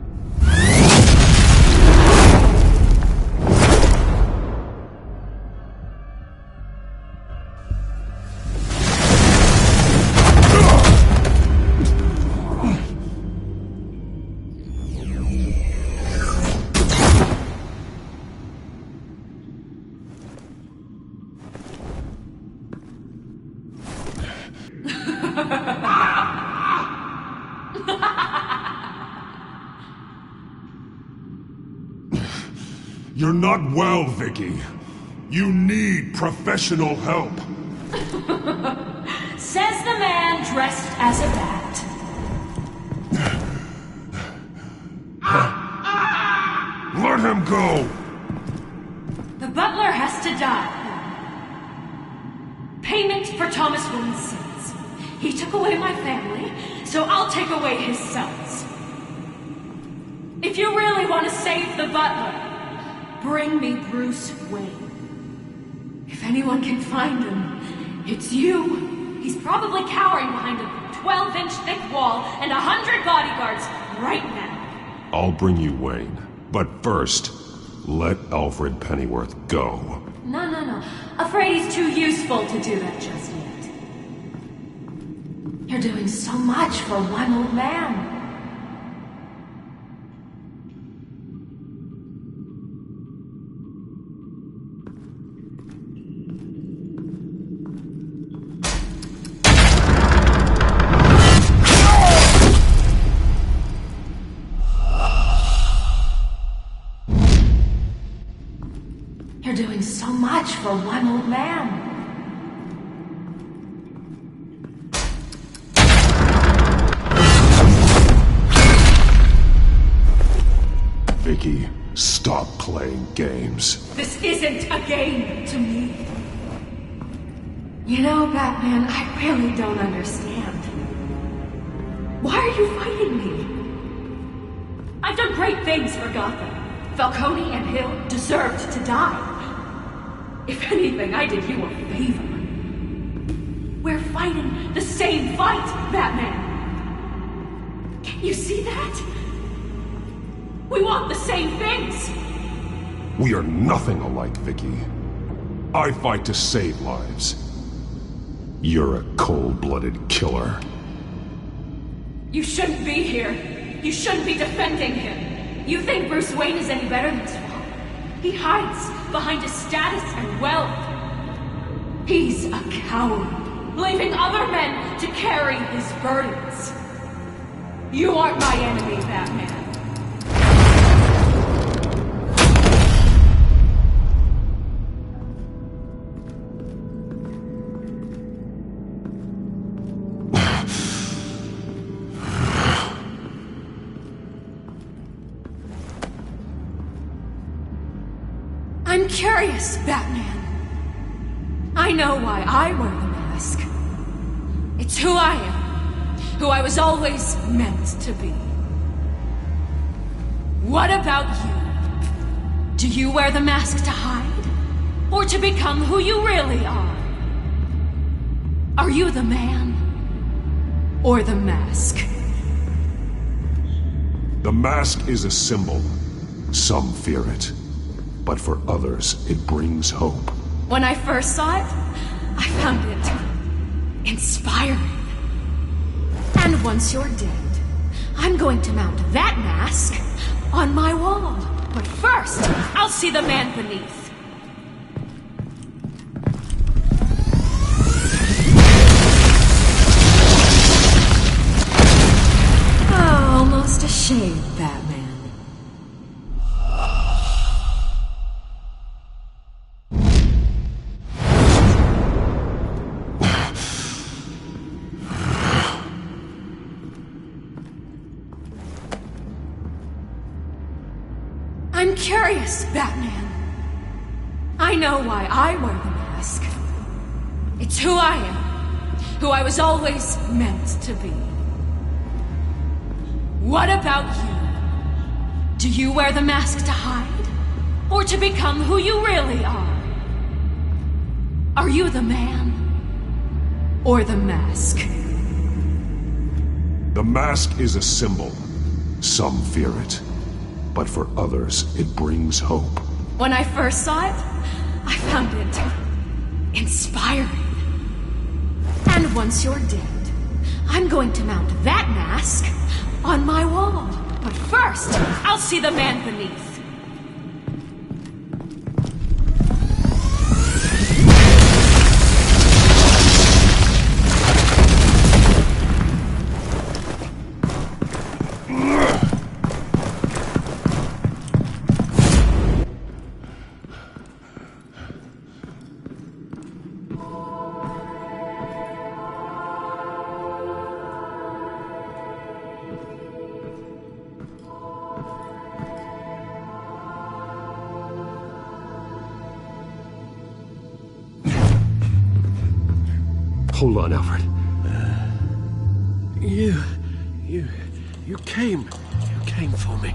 You're not well, Vicky. You need professional help. Says the man dressed as a bat. Let him go! The butler has to die. Payment for Thomas Wayne's sins. He took away my family, so I'll take away his sons. If you really want to save the butler, bring me Bruce Wayne. If anyone can find him, it's you. He's probably cowering behind a 12-inch thick wall and 100 bodyguards right now. I'll bring you Wayne. But first, let Alfred Pennyworth go. No. Afraid he's too useful to do that just yet. You're doing so much for one old man. You're doing so much for one old man. Vicky, stop playing games. This isn't a game to me. You know, Batman, I really don't understand. Why are you fighting me? I've done great things for Gotham. Falcone and Hill deserved to die. If anything, I did you a favor. We're fighting the same fight, Batman. Can you see that? We want the same things. We are nothing alike, Vicky. I fight to save lives. You're a cold-blooded killer. You shouldn't be here. You shouldn't be defending him. You think Bruce Wayne is any better than Ciudad? He hides behind his status and wealth. He's a coward, leaving other men to carry his burdens. You aren't my enemy, Batman. I'm curious, Batman. I know why I wear the mask. It's who I am. Who I was always meant to be. What about you? Do you wear the mask to hide? Or to become who you really are? Are you the man? Or the mask? The mask is a symbol. Some fear it. But for others, it brings hope. When I first saw it, I found it inspiring. And once you're dead, I'm going to mount that mask on my wall. But first, I'll see the man beneath. Oh, almost a shade, Batman. I'm curious, Batman. I know why I wear the mask. It's who I am. Who I was always meant to be. What about you? Do you wear the mask to hide? Or to become who you really are? Are you the man? Or the mask? The mask is a symbol. Some fear it. But for others, it brings hope. When I first saw it, I found it inspiring. And once you're dead, I'm going to mount that mask on my wall. But first, I'll see the man beneath. Hold on, Alfred. You came for me.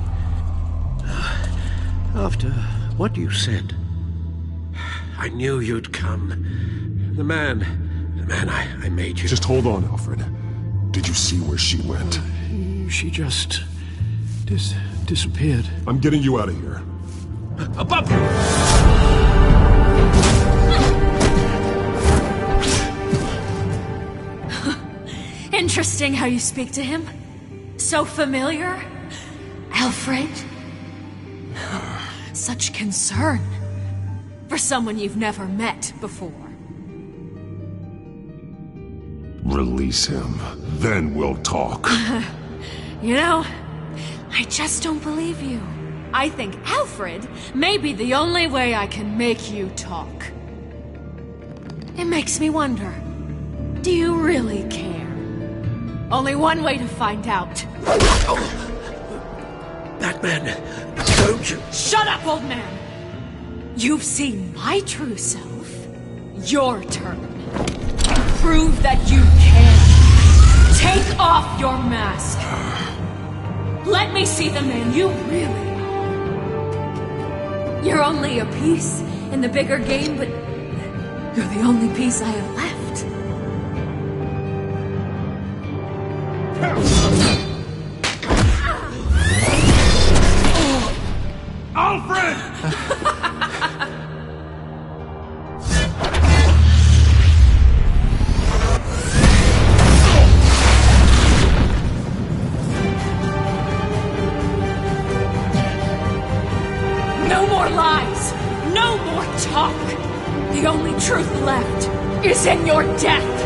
After what you said, I knew you'd come. The man I made you. Just hold on, Alfred. Did you see where she went? She just disappeared. I'm getting you out of here. Above! Interesting how you speak to him. So familiar. Alfred. Such concern. For someone you've never met before. Release him. Then we'll talk. You know, I just don't believe you. I think Alfred may be the only way I can make you talk. It makes me wonder, do you really care? Only one way to find out. Batman, don't you... Shut up, old man! You've seen my true self. Your turn. Prove that you can. Take off your mask. Let me see the man you really are. You're only a piece in the bigger game, but you're the only piece I have left. Alfred! No more lies! No more talk! The only truth left is in your death!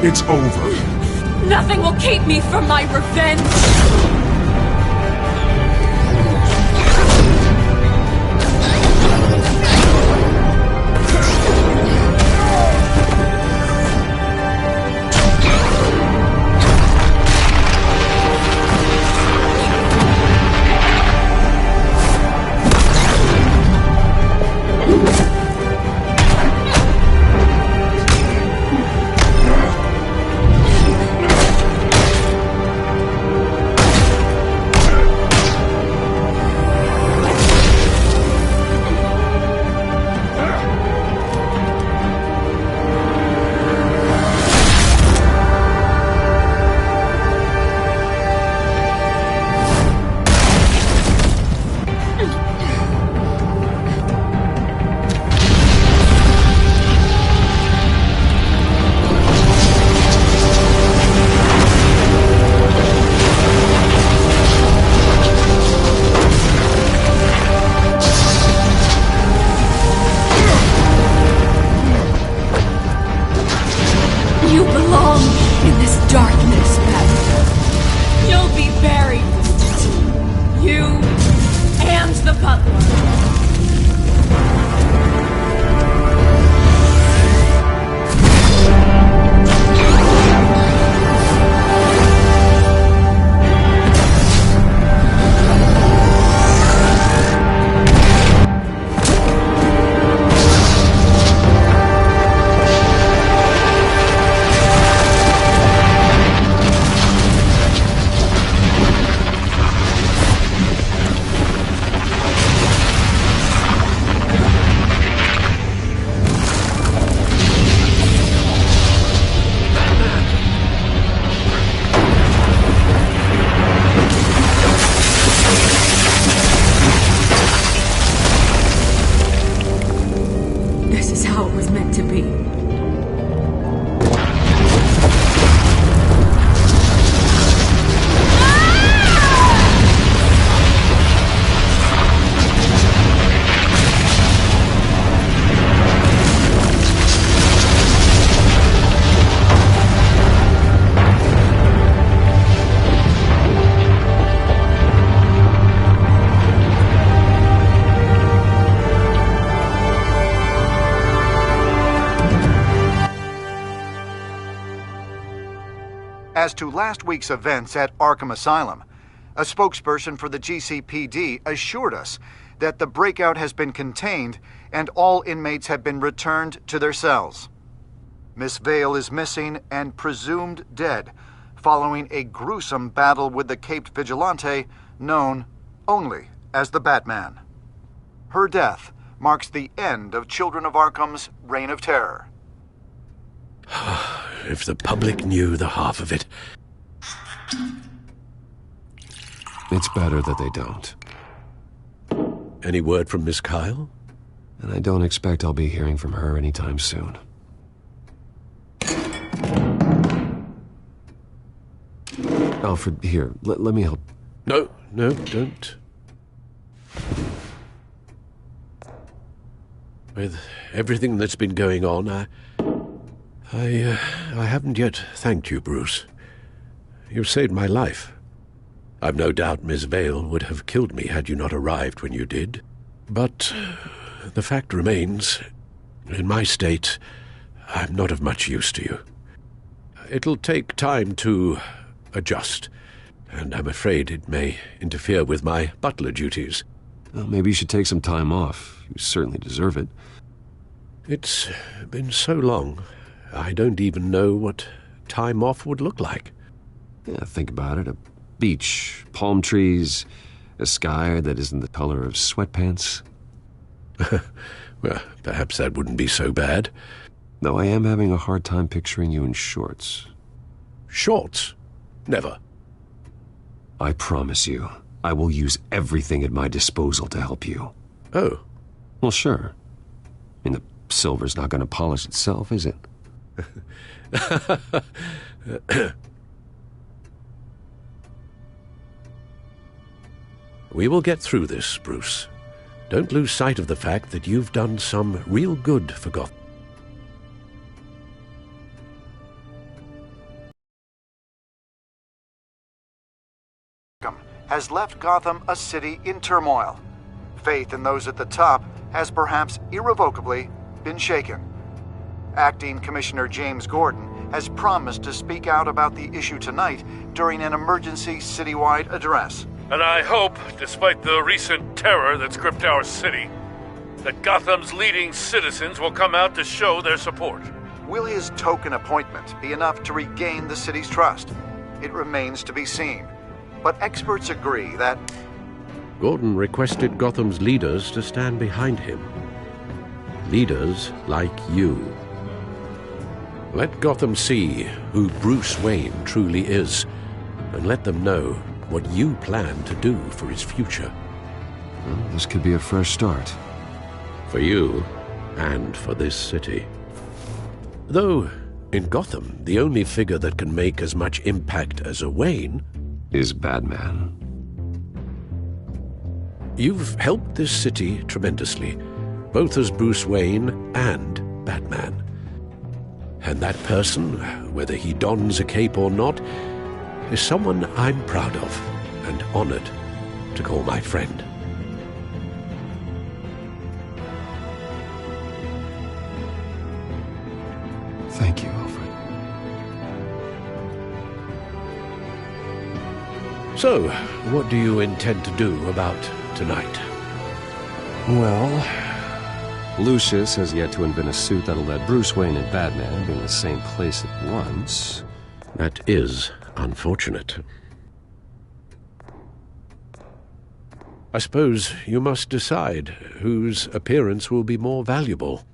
It's over. Nothing will keep me from my revenge! As to last week's events at Arkham Asylum, a spokesperson for the GCPD assured us that the breakout has been contained and all inmates have been returned to their cells. Miss Vale is missing and presumed dead following a gruesome battle with the caped vigilante known only as the Batman. Her death marks the end of Children of Arkham's reign of terror. If the public knew the half of it. It's better that they don't. Any word from Miss Kyle? And I don't expect I'll be hearing from her anytime soon. Alfred, here, let me help. No, don't. With everything that's been going on, I haven't yet thanked you, Bruce. You've saved my life. I've no doubt Miss Vale would have killed me had you not arrived when you did. But the fact remains, in my state, I'm not of much use to you. It'll take time to adjust, and I'm afraid it may interfere with my butler duties. Well, maybe you should take some time off. You certainly deserve it. It's been so long, I don't even know what time off would look like. Yeah, think about it. A beach, palm trees, a sky that isn't the color of sweatpants. Well, perhaps that wouldn't be so bad. Though I am having a hard time picturing you in shorts. Shorts? Never. I promise you, I will use everything at my disposal to help you. Oh. Well, sure. I mean, the silver's not going to polish itself, is it? We will get through this, Bruce. Don't lose sight of the fact that you've done some real good for Gotham. Has left Gotham a city in turmoil. Faith in those at the top has perhaps irrevocably been shaken. Acting Commissioner James Gordon has promised to speak out about the issue tonight during an emergency citywide address. And I hope, despite the recent terror that's gripped our city, that Gotham's leading citizens will come out to show their support. Will his token appointment be enough to regain the city's trust? It remains to be seen. But experts agree that Gordon requested Gotham's leaders to stand behind him. Leaders like you. Let Gotham see who Bruce Wayne truly is, and let them know what you plan to do for his future. Well, this could be a fresh start. For you, and for this city. Though, in Gotham, the only figure that can make as much impact as a Wayne is Batman. You've helped this city tremendously, both as Bruce Wayne and Batman. And that person, whether he dons a cape or not, is someone I'm proud of and honored to call my friend. Thank you, Alfred. So, what do you intend to do about tonight? Well, Lucius has yet to invent a suit that'll let Bruce Wayne and Batman be in the same place at once. That is unfortunate. I suppose you must decide whose appearance will be more valuable.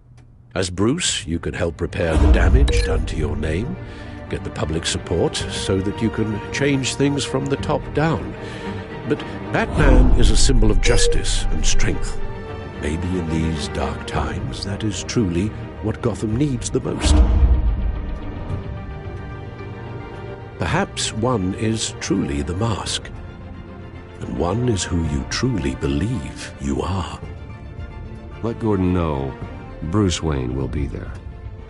As Bruce, you can help repair the damage done to your name, get the public support so that you can change things from the top down. But Batman is a symbol of justice and strength. Maybe in these dark times, that is truly what Gotham needs the most. Perhaps one is truly the mask, and one is who you truly believe you are. Let Gordon know Bruce Wayne will be there.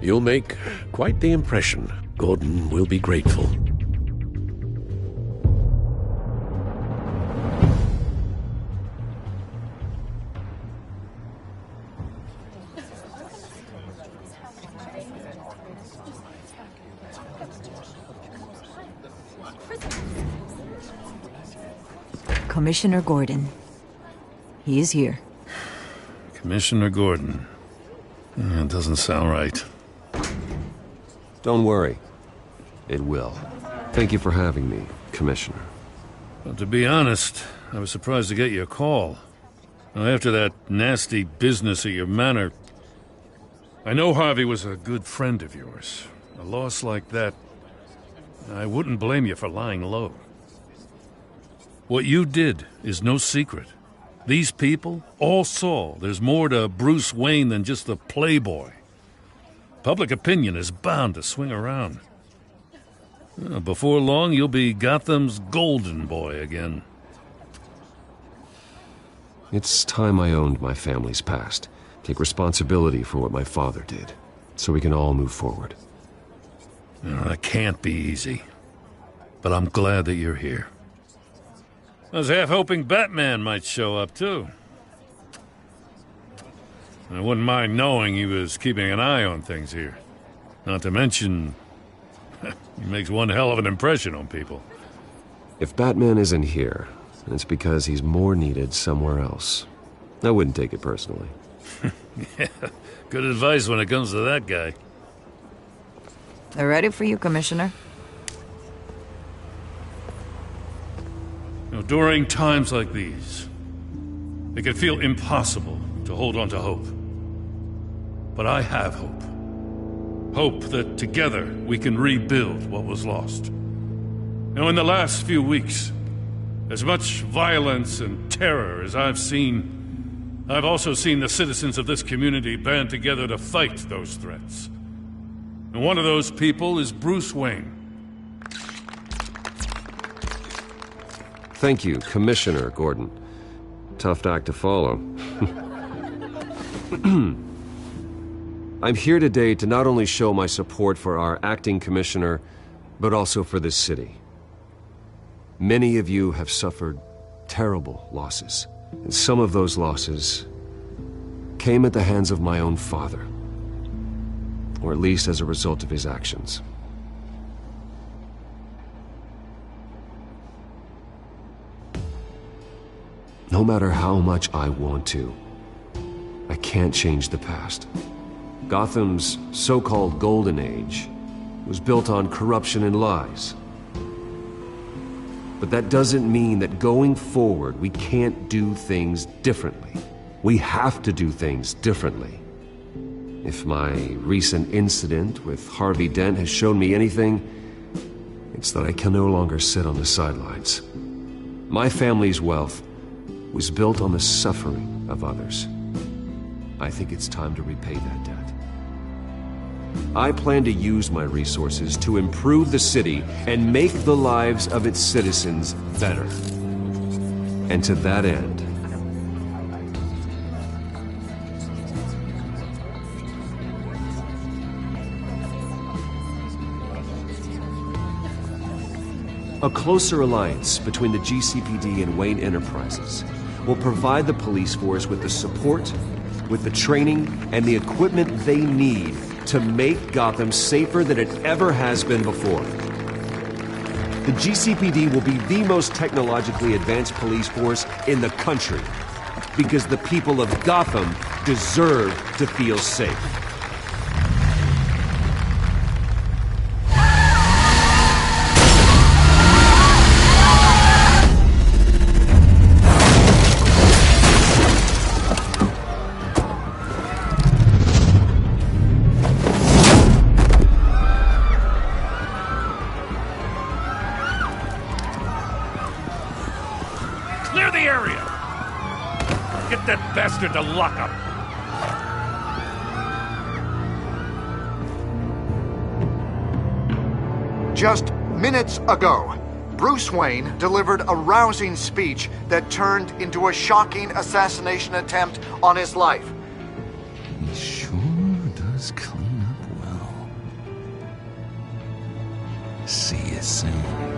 You'll make quite the impression. Gordon will be grateful. Commissioner Gordon. He is here. Commissioner Gordon. It doesn't sound right. Don't worry. It will. Thank you for having me, Commissioner. Well, to be honest, I was surprised to get your call. Now, after that nasty business at your manor, I know Harvey was a good friend of yours. A loss like that, I wouldn't blame you for lying low. What you did is no secret. These people all saw there's more to Bruce Wayne than just the playboy. Public opinion is bound to swing around. Before long, you'll be Gotham's golden boy again. It's time I owned my family's past. Take responsibility for what my father did, so we can all move forward. That can't be easy. But I'm glad that you're here. I was half hoping Batman might show up, too. I wouldn't mind knowing he was keeping an eye on things here. Not to mention, he makes one hell of an impression on people. If Batman isn't here, it's because he's more needed somewhere else. I wouldn't take it personally. Yeah, good advice when it comes to that guy. They're ready for you, Commissioner. During times like these, it can feel impossible to hold on to hope. But I have hope. Hope that together we can rebuild what was lost. Now, in the last few weeks, as much violence and terror as I've seen, I've also seen the citizens of this community band together to fight those threats. And one of those people is Bruce Wayne. Thank you, Commissioner Gordon. Tough act to follow. I'm here today to not only show my support for our acting commissioner, but also for this city. Many of you have suffered terrible losses. And some of those losses came at the hands of my own father, or at least as a result of his actions. No matter how much I want to, I can't change the past. Gotham's so-called Golden Age was built on corruption and lies. But that doesn't mean that going forward we can't do things differently. We have to do things differently. If my recent incident with Harvey Dent has shown me anything, it's that I can no longer sit on the sidelines. My family's wealth was built on the suffering of others. I think it's time to repay that debt. I plan to use my resources to improve the city and make the lives of its citizens better. And to that end, a closer alliance between the GCPD and Wayne Enterprises will provide the police force with the support, with the training, and the equipment they need to make Gotham safer than it ever has been before. The GCPD will be the most technologically advanced police force in the country, because the people of Gotham deserve to feel safe. Clear the area! Get that bastard to lock up! Just minutes ago, Bruce Wayne delivered a rousing speech that turned into a shocking assassination attempt on his life. He sure does clean up well. See you soon.